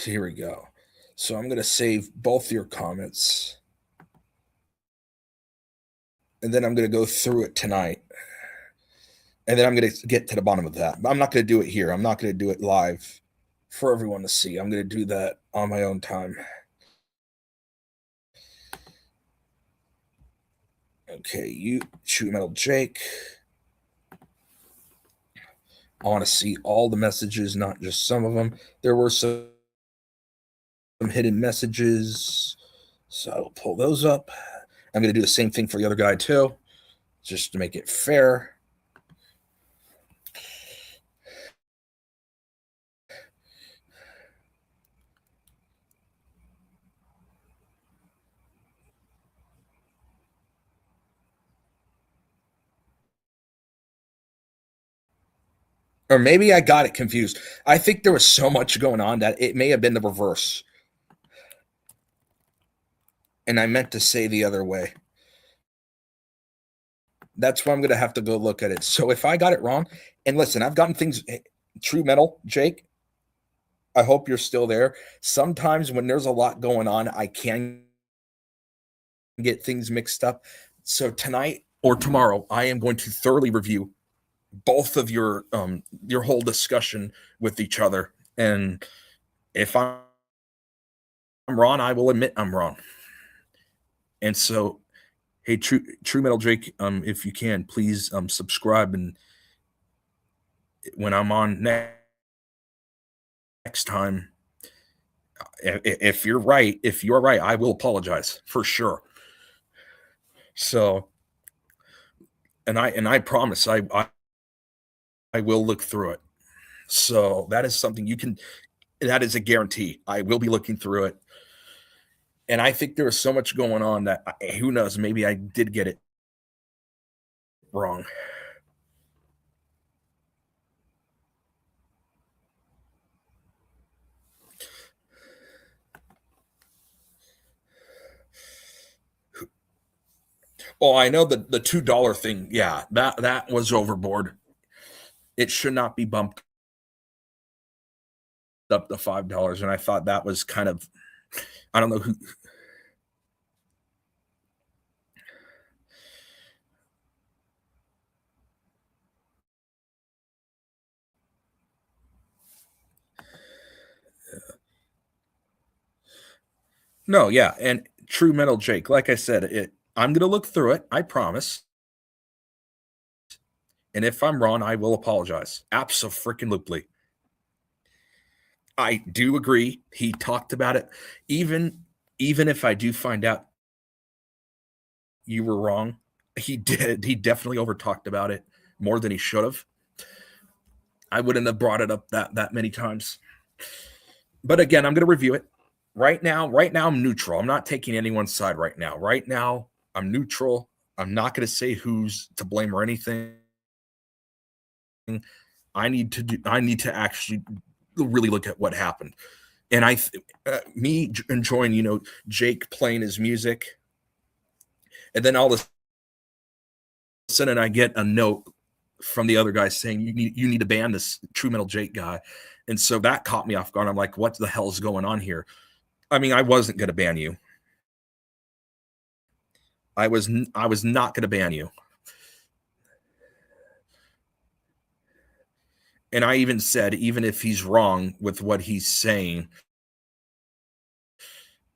Here we go. So I'm going to save both your comments. And then I'm going to go through it tonight. And then I'm going to get to the bottom of that. But I'm not going to do it here. I'm not going to do it live for everyone to see. I'm going to do that on my own time. Okay, you Shoot Metal Jake. I want to see all the messages, not just some of them. There were some hidden messages, so I'll pull those up. I'm going to do the same thing for the other guy too, just to make it fair. Or maybe I got it confused. I think there was so much going on that it may have been the reverse. And I meant to say the other way. That's why I'm going to have to go look at it. So if I got it wrong, and listen, I've gotten things, True Metal, Jake, I hope you're still there. Sometimes when there's a lot going on, I can get things mixed up. So tonight or tomorrow, I am going to thoroughly review both of your whole discussion with each other. And if I'm wrong, I will admit I'm wrong. And so, hey, True Metal Jake, if you can, please subscribe. And when I'm on next time, if you're right, I will apologize for sure. So, and I promise I will look through it. So that is something that is a guarantee. I will be looking through it. And I think there was so much going on that who knows, maybe I did get it wrong. Oh, I know the $2 thing. Yeah, that was overboard. It should not be bumped up to $5. And I thought that was kind of, I don't know who. No, yeah, and True Metal Jake, like I said, I'm going to look through it. I promise. And if I'm wrong, I will apologize. Abso-freaking-lutely. I do agree. He talked about it. Even if I do find out you were wrong, he did. He definitely over-talked about it more than he should have. I wouldn't have brought it up that many times. But again, I'm going to review it. Right now, I'm neutral. I'm not taking anyone's side right now. Right now, I'm neutral. I'm not going to say who's to blame or anything. I need to actually really look at what happened. And me enjoying, Jake playing his music. And then all of a sudden I get a note from the other guy saying, you need to ban this True Metal Jake guy. And so that caught me off guard. I'm like, what the hell is going on here? I mean, I wasn't going to ban you. I was not going to ban you. And I even said, even if he's wrong with what he's saying,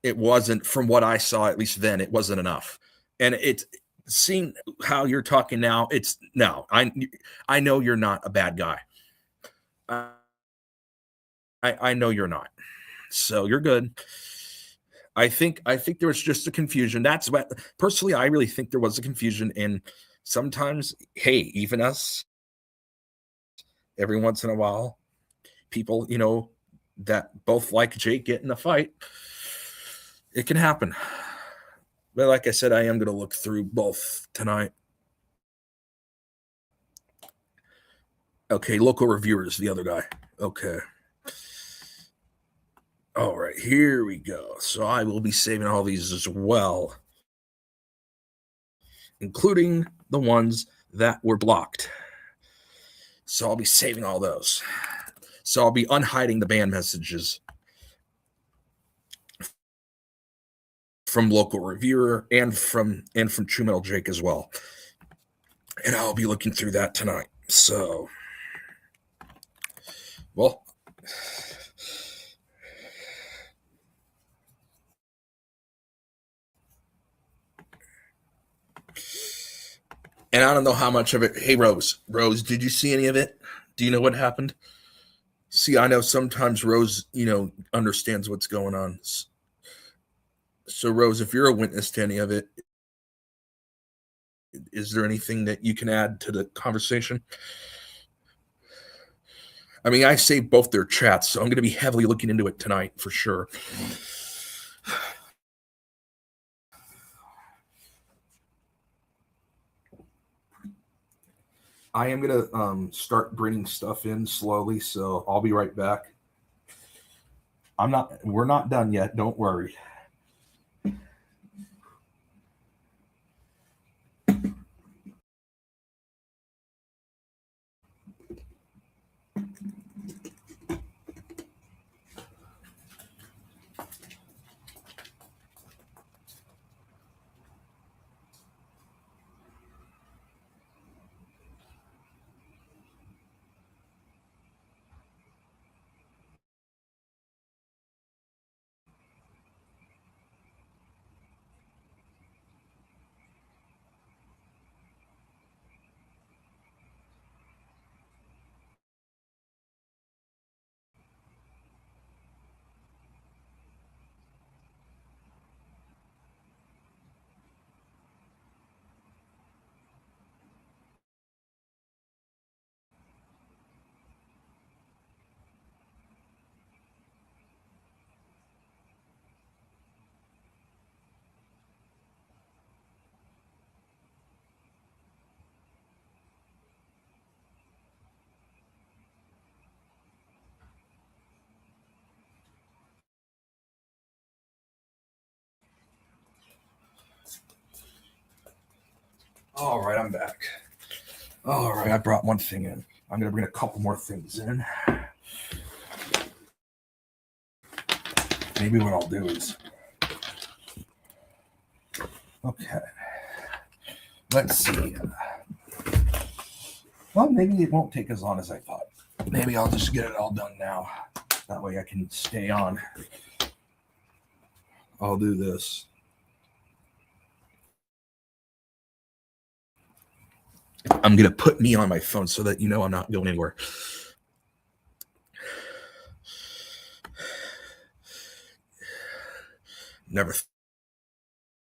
it wasn't, from what I saw, at least then, it wasn't enough. And it's seeing how you're talking now. I know you're not a bad guy. I know you're not. So you're good. I think there was just a confusion. That's what, personally, I really think there was a confusion. And sometimes, hey, even us, every once in a while, people, that both like Jake get in a fight, it can happen. But like I said, I am going to look through both tonight. Okay, local reviewers, the other guy. Okay. All right, here we go. So I will be saving all these as well, including the ones that were blocked. So I'll be saving all those. So I'll be unhiding the ban messages from local reviewer and from True Metal Jake as well. And I'll be looking through that tonight. So, well, and I don't know how much of it. Hey, Rose, did you see any of it? Do you know what happened? See, I know sometimes Rose, understands what's going on. So, Rose, if you're a witness to any of it, is there anything that you can add to the conversation? I mean, I saved both their chats, so I'm going to be heavily looking into it tonight for sure. I am gonna start bringing stuff in slowly, so I'll be right back. We're not done yet. Don't worry. All right, I'm back. All right, I brought one thing in. I'm gonna bring a couple more things in. Maybe what I'll do is, okay, let's see. Well, maybe it won't take as long as I thought. Maybe I'll just get it all done now. That way I can stay on. I'll do this. I'm going to put me on my phone so that you know I'm not going anywhere. Never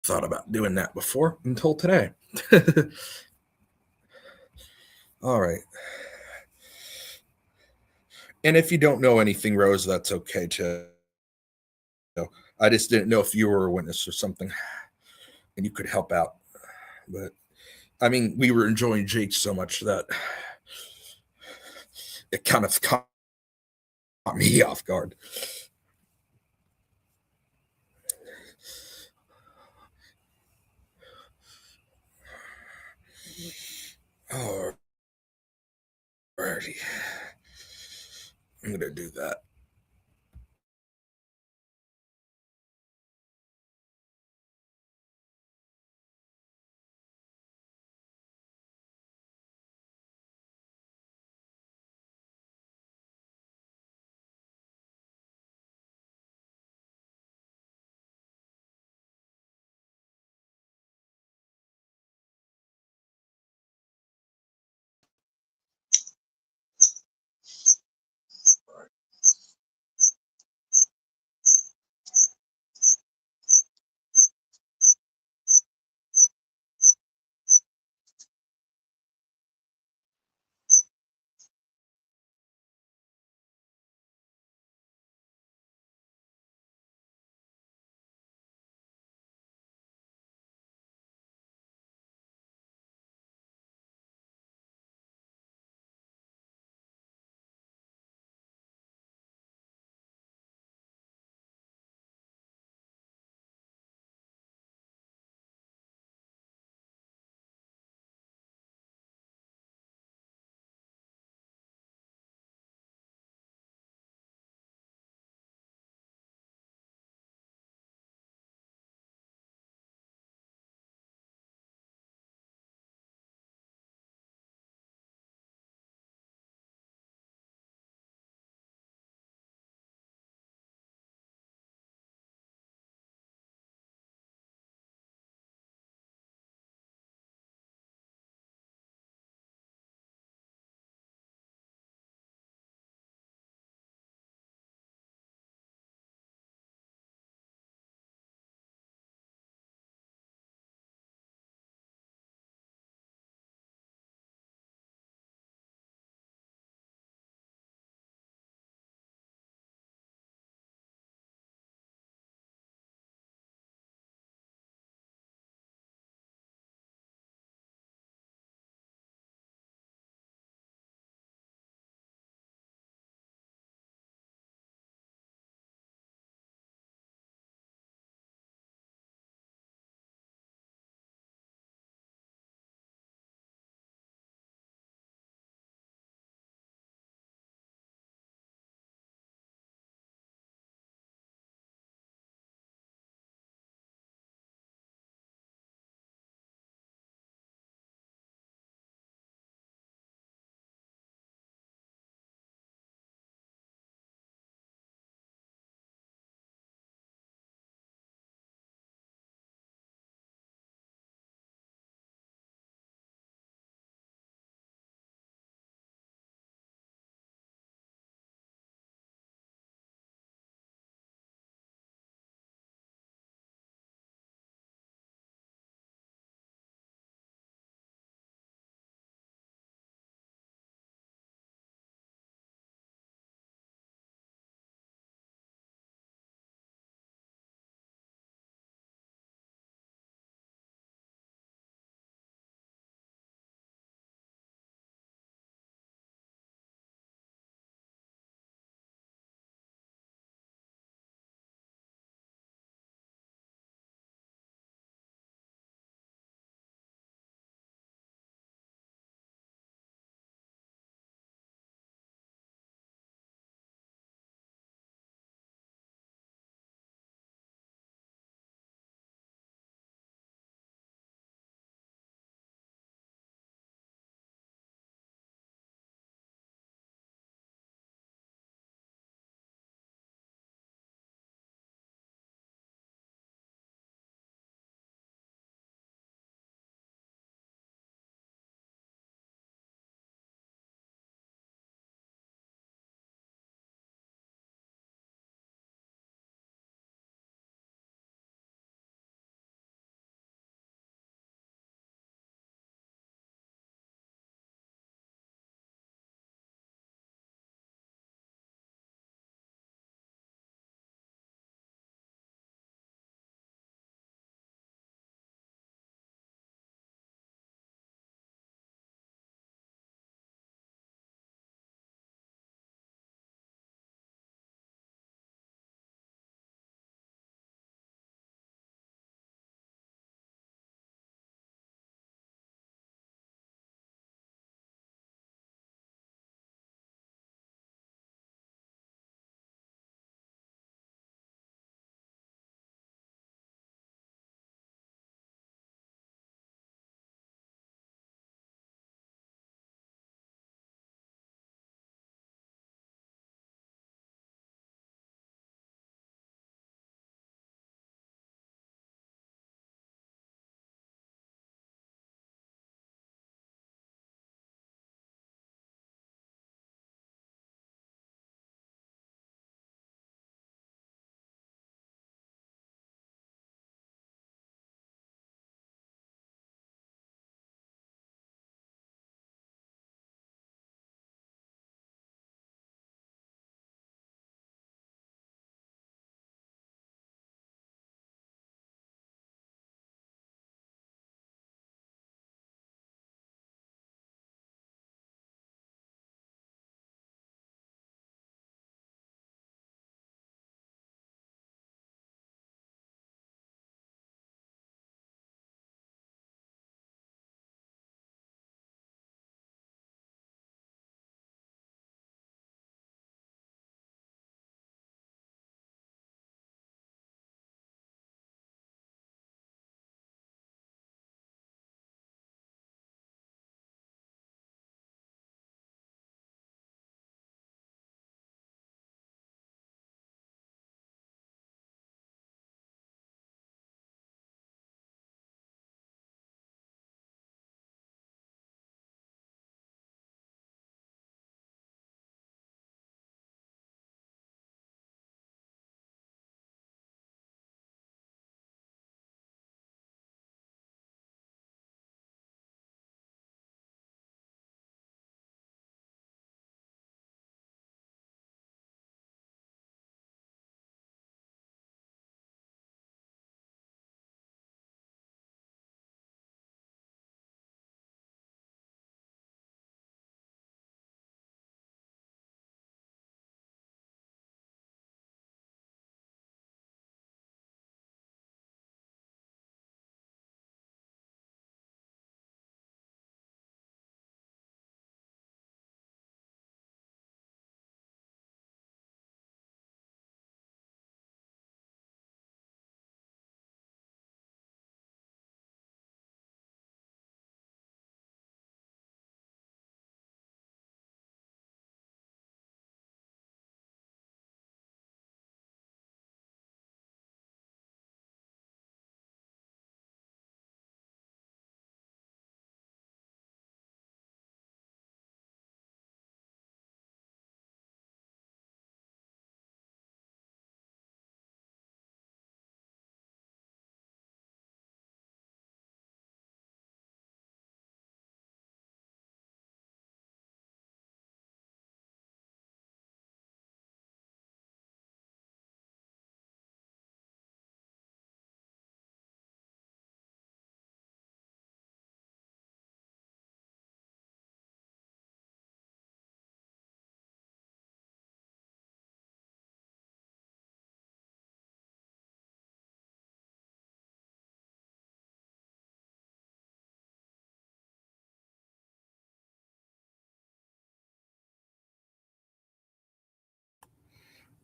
thought about doing that before until today. All right. And if you don't know anything, Rose, that's okay too. I just didn't know if you were a witness or something and you could help out. But I mean, we were enjoying Jake so much that it kind of caught me off guard. Alrighty. I'm going to do that.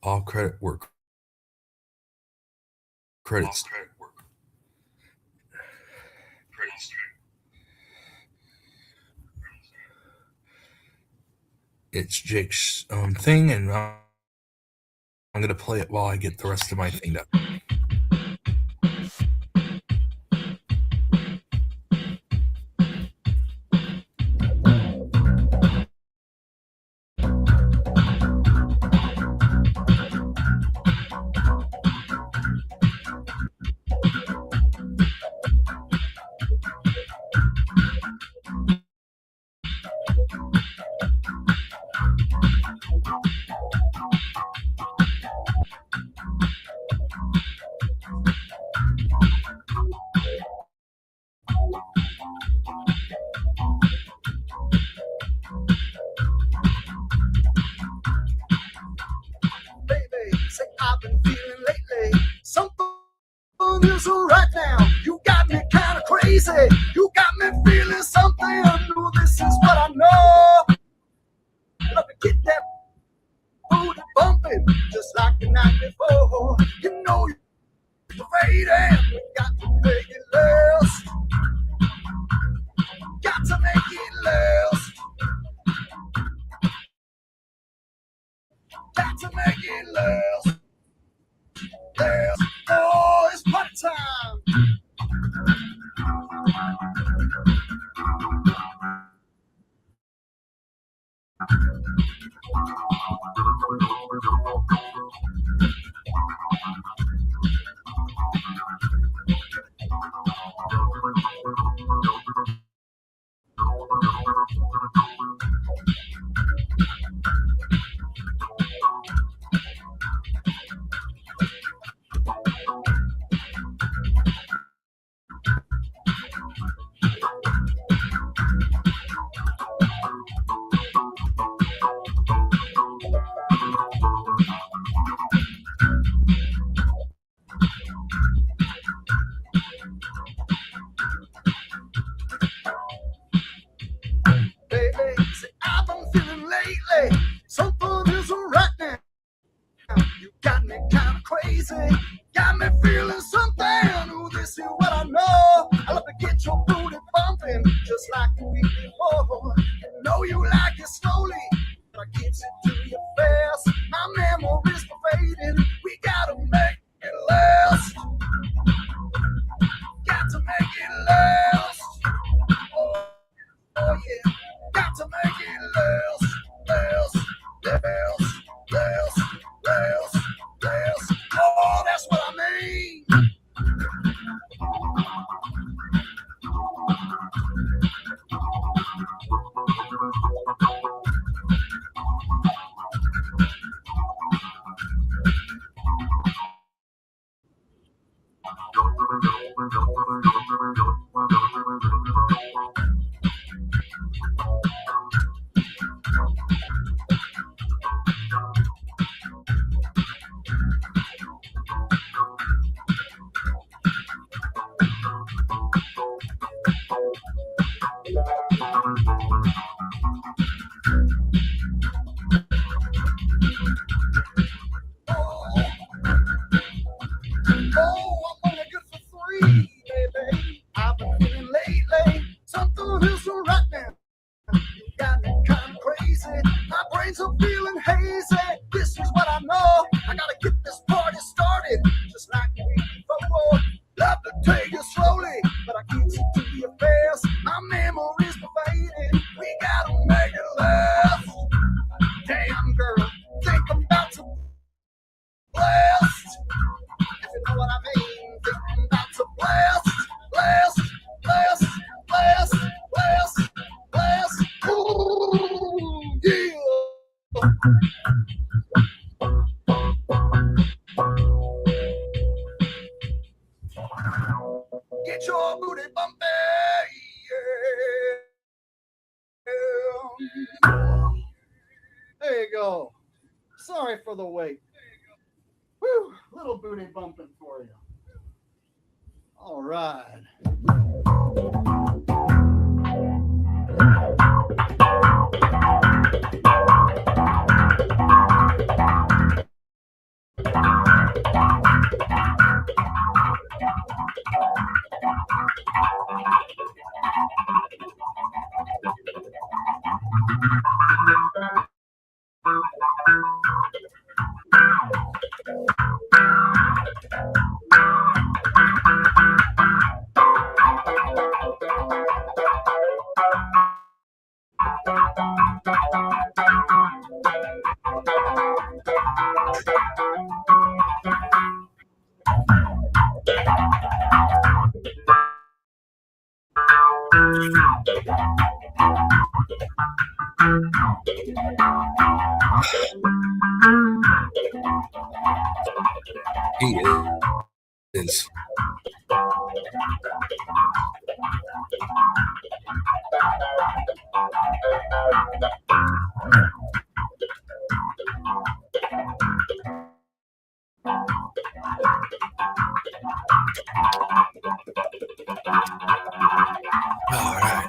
All credit work. Credits. It's Jake's thing, and I'm going to play it while I get the rest of my thing done. Baby, say I've been feeling lately. Something is right now. You got me kind of crazy. You got me feeling something. I know this is what I know. Let me get that booty bumping, just like the night before. You know you're fading. We got to make it last. Got to make it last. Got to make it last. Last. Oh, it's party time. Baby, say I've been feeling lately. Something is right now. You got me kind of crazy. Got me feeling something. Oh, this is what I know. I love to get your booty bumping, just like the week before. I know you like it slowly, but I get it to you fast. My memories are fading. We gotta make it last. Got to make it last. Oh yeah, got to make it last, last, last, last, last, last. Oh, that's what I mean. Oh, I'm only good for 3, baby. I've been feeling lately. Something is right now. You got me kind of crazy. My brains are feeling hazy. This is what I know. I gotta get this party started, just like the week before. Love to take it slowly, but I can't see to you fast. My memories are fading. We gotta make it last. Damn girl, think I'm about to blast. If you know what I mean, think I'm about to blast, blast, blast, blast, blast, blast. Ooh, yeah. Get your booty bumping, yeah. There you go. Sorry for the wait. Whew, little booty bumping for you. All right. He is. All right.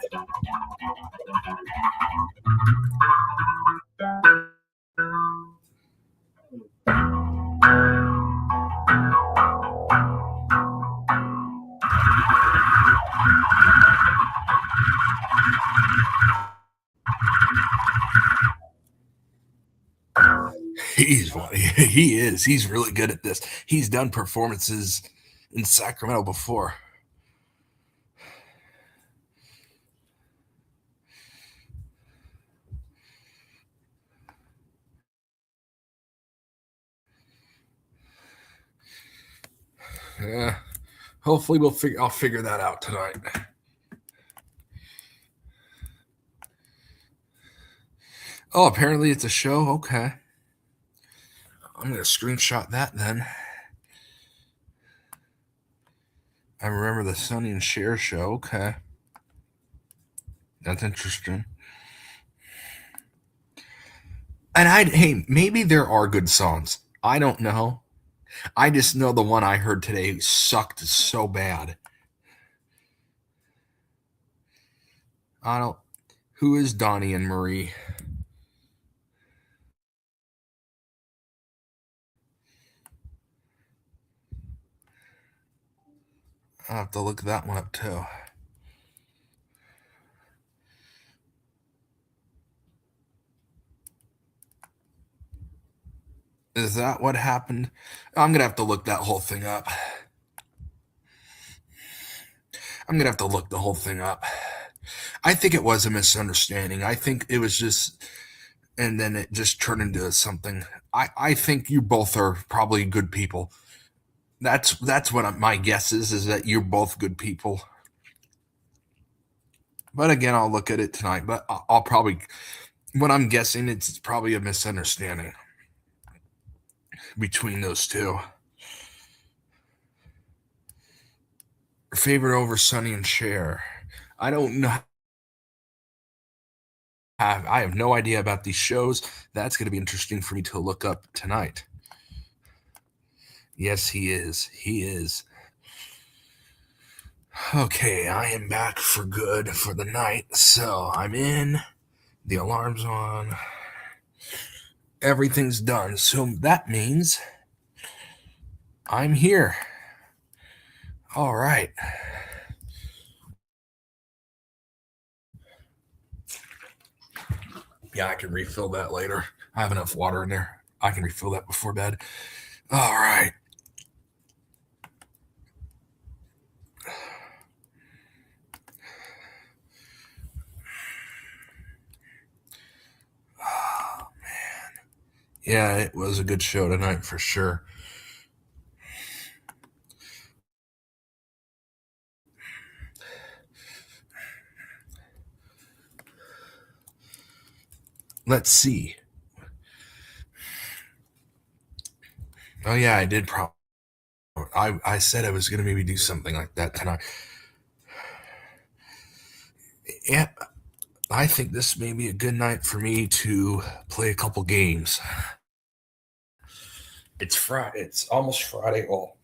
He's funny. He is. He's really good at this. He's done performances in Sacramento before. Yeah. Hopefully I'll figure that out tonight. Oh, apparently it's a show. Okay. I'm going to screenshot that then. I remember the Sonny and Cher show. Okay. That's interesting. And hey, maybe there are good songs. I don't know. I just know the one I heard today sucked so bad. Who is Donnie and Marie? I'll have to look that one up too. Is that what happened? I'm going to have to look that whole thing up. I'm going to have to look the whole thing up. I think it was a misunderstanding. I think it was just, and then it just turned into something. I think you both are probably good people. That's what my guess is that you're both good people. But again, I'll look at it tonight. But I'll probably, what I'm guessing, it's probably a misunderstanding between those two. Favorite over Sonny and Cher. I don't know. I have no idea about these shows. That's going to be interesting for me to look up tonight. Yes, he is. He is. Okay, I am back for good for the night. So I'm in. The alarm's on. Everything's done. So that means I'm here. All right. Yeah, I can refill that later. I have enough water in there. I can refill that before bed. All right. Oh, man. Yeah, it was a good show tonight for sure. Let's see. Oh, yeah, I did I said I was going to maybe do something like that tonight. Yeah, I think this may be a good night for me to play a couple games. It's Friday. It's almost Friday. Well,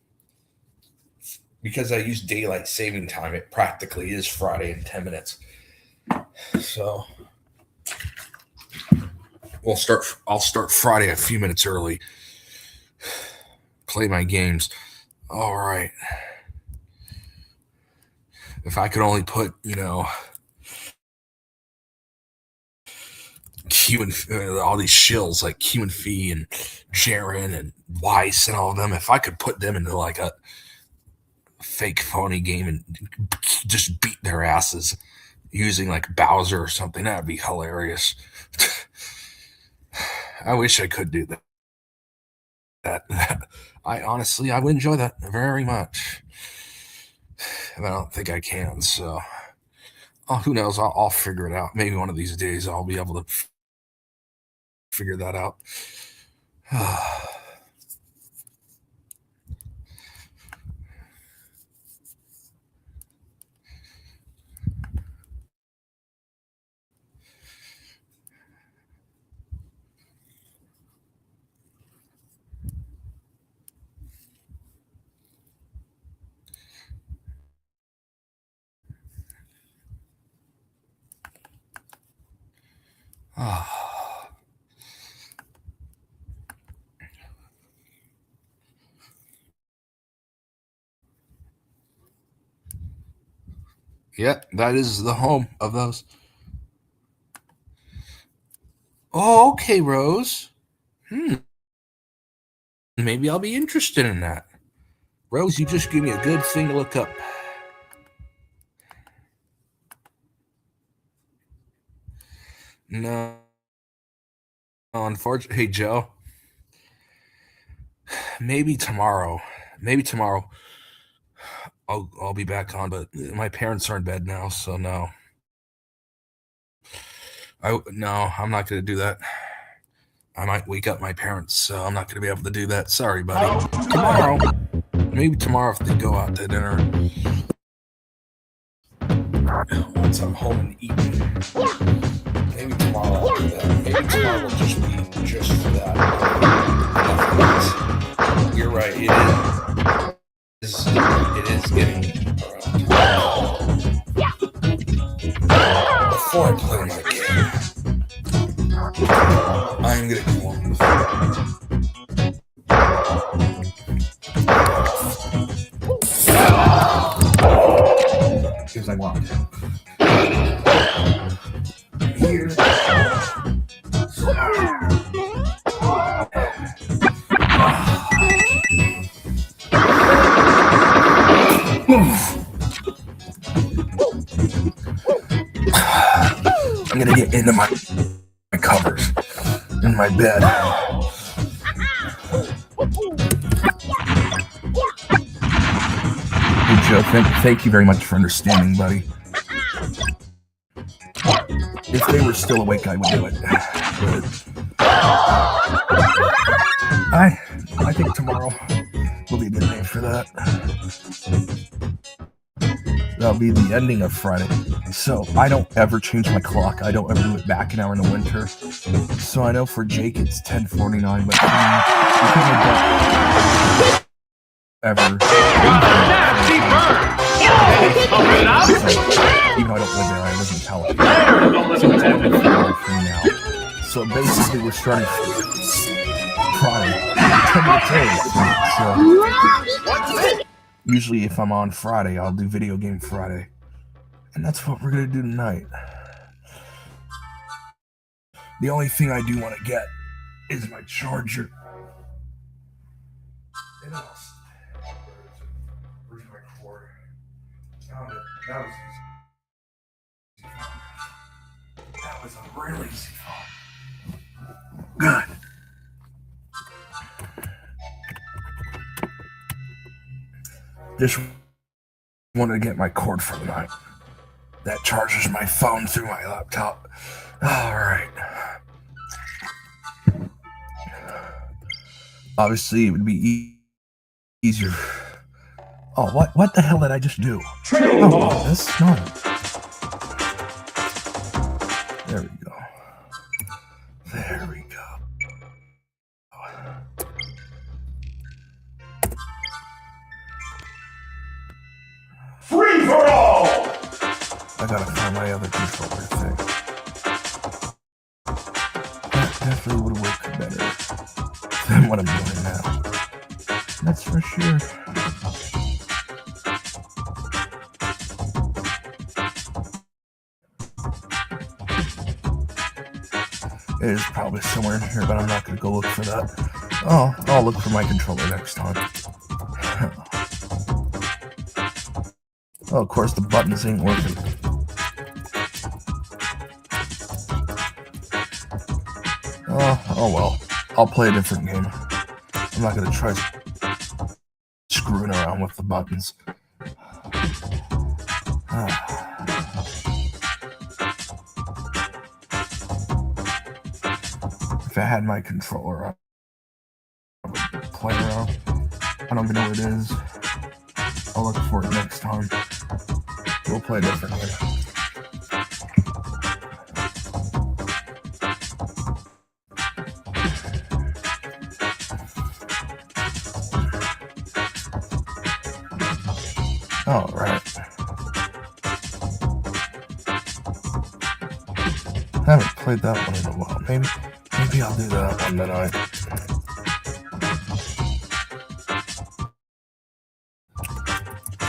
because I use daylight saving time, it practically is Friday in 10 minutes. So I'll start Friday a few minutes early. Play my games. All right. If I could only put, all these shills like Q and Fee and Jaren and Weiss and all of them. If I could put them into like a fake phony game and just beat their asses using like Bowser or something, that'd be hilarious. I wish I could do that. I would enjoy that very much. And I don't think I can. So, who knows? I'll figure it out. Maybe one of these days I'll be able to figure that out. Yeah, that is the home of those. Oh, okay, Rose. Maybe I'll be interested in that. Rose, you just give me a good thing to look up. No, unfortunately, hey Joe. Maybe tomorrow. I'll be back on, but my parents are in bed now, so no. I'm not going to do that. I might wake up my parents, so I'm not going to be able to do that. Sorry, buddy. Tomorrow. Maybe tomorrow if they go out to dinner. Once I'm home and eating. Maybe tomorrow I'll do that. Maybe tomorrow will just be just for that. You're right. It is getting before I play my game. I'm gonna do one. Because I want to. Here. I'm gonna get into my covers in my bed. Hey Joe, thank you very much for understanding, buddy. If they were still awake, I would do it. But I think tomorrow will be a good day for that. That'll be the ending of Friday. So I don't ever change my clock. I don't ever do it back an hour in the winter. So I know for Jake it's 10:49, but ever. Even though I don't live there, I live in California. So it's 11:43 now. So basically we're starting Friday. 10 days. So usually if I'm on Friday, I'll do Video Game Friday. And that's what we're going to do tonight. The only thing I do want to get is my charger. And else. Where's my cord? Found it. That was a really easy phone. Good. Just wanted to get my cord for the night. That charges my phone through my laptop. All right. Obviously, it would be easier. Oh, what the hell did I just do? Oh, this? No. There we go. There we go. Free for all! I gotta find my other controller thing. That definitely would work better than what I'm doing now. That's for sure. It is probably somewhere in here, but I'm not going to go look for that. Oh, I'll look for my controller next time. Oh, of course, the buttons ain't working. Oh well. I'll play a different game. I'm not going to try screwing around with the buttons. If I had my controller, I would play around. I don't even know what it is. I'll look for it next time. We'll play a different game. All right. I haven't played that one in a while. Maybe I'll do that one tonight.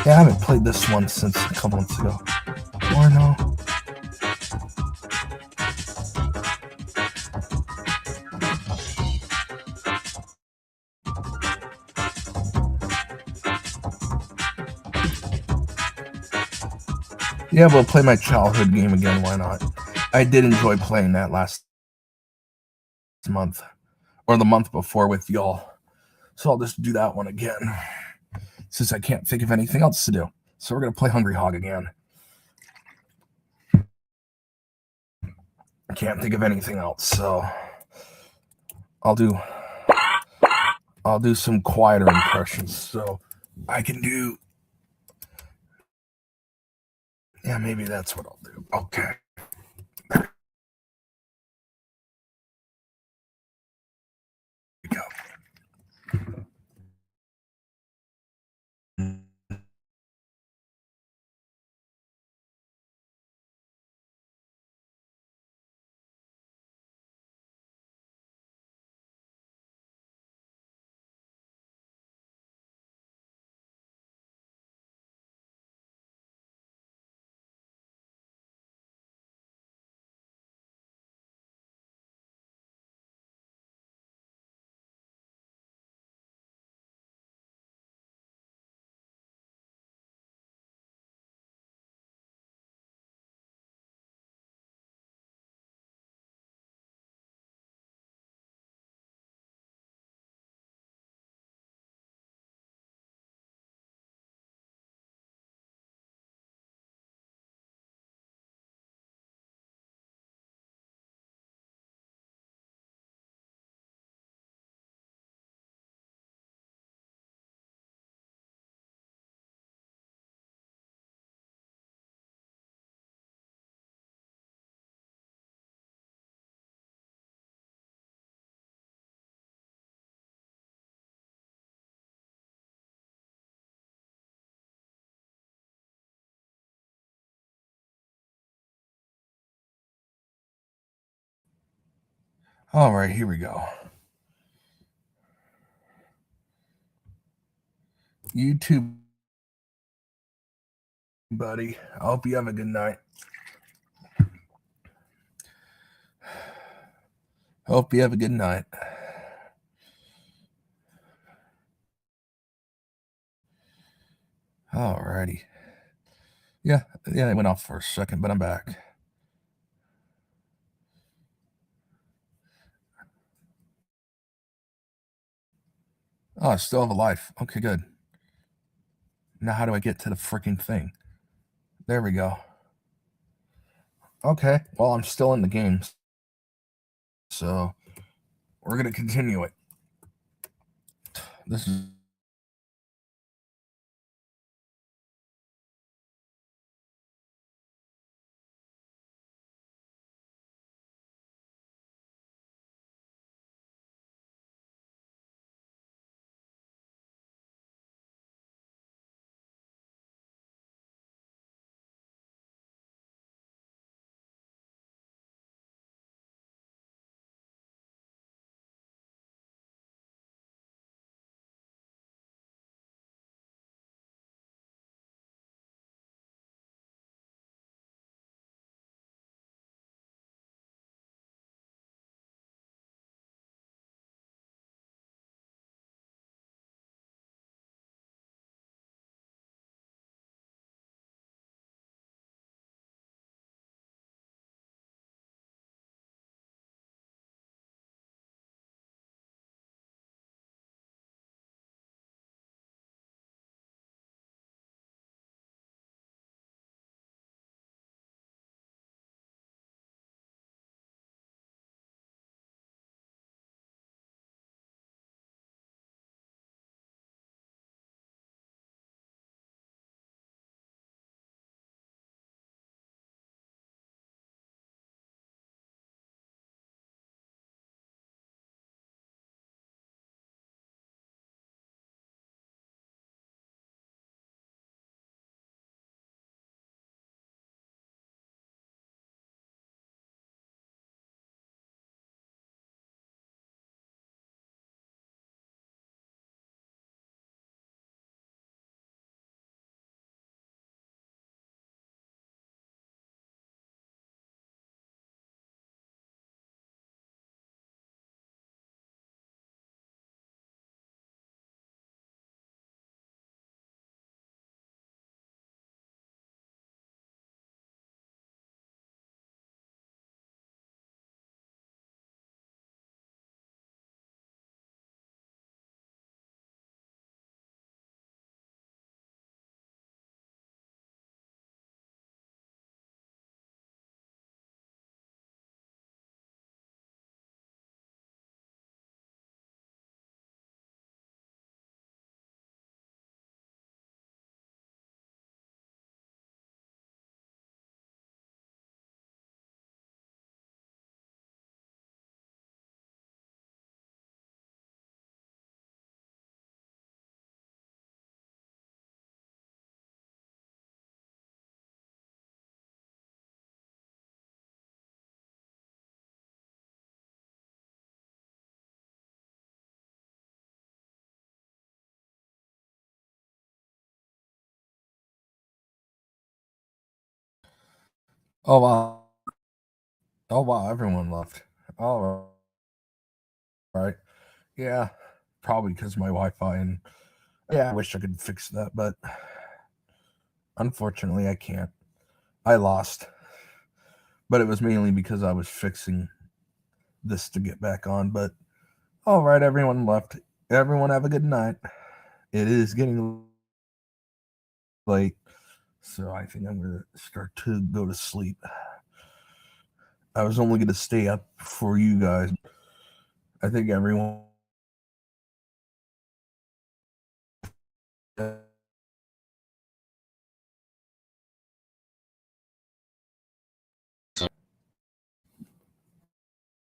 Yeah, I haven't played this one since a couple months ago. Or no. Yeah, we'll play my childhood game again. Why not? I did enjoy playing that last month. Or the month before with y'all. So I'll just do that one again. Since I can't think of anything else to do. So we're going to play Hungry Hog again. I can't think of anything else, so I'll do some quieter impressions. So I can do... Yeah, maybe that's what I'll do. Okay. There we go. All right, here we go. YouTube, buddy. I hope you have a good night. Hope you have a good night. All righty. Yeah, it went off for a second, but I'm back. Oh, I still have a life. Okay, good. Now how do I get to the freaking thing? There we go. Okay, well, I'm still in the game. So we're going to continue it. This is Oh wow. Oh wow, everyone left. All right. Yeah, probably because my Wi-Fi, and yeah, I wish I could fix that, but unfortunately I can't. I lost. But it was mainly because I was fixing this to get back on. But all right, everyone left. Everyone have a good night. It is getting late, so I think I'm going to start to go to sleep. I was only going to stay up for you guys. I think everyone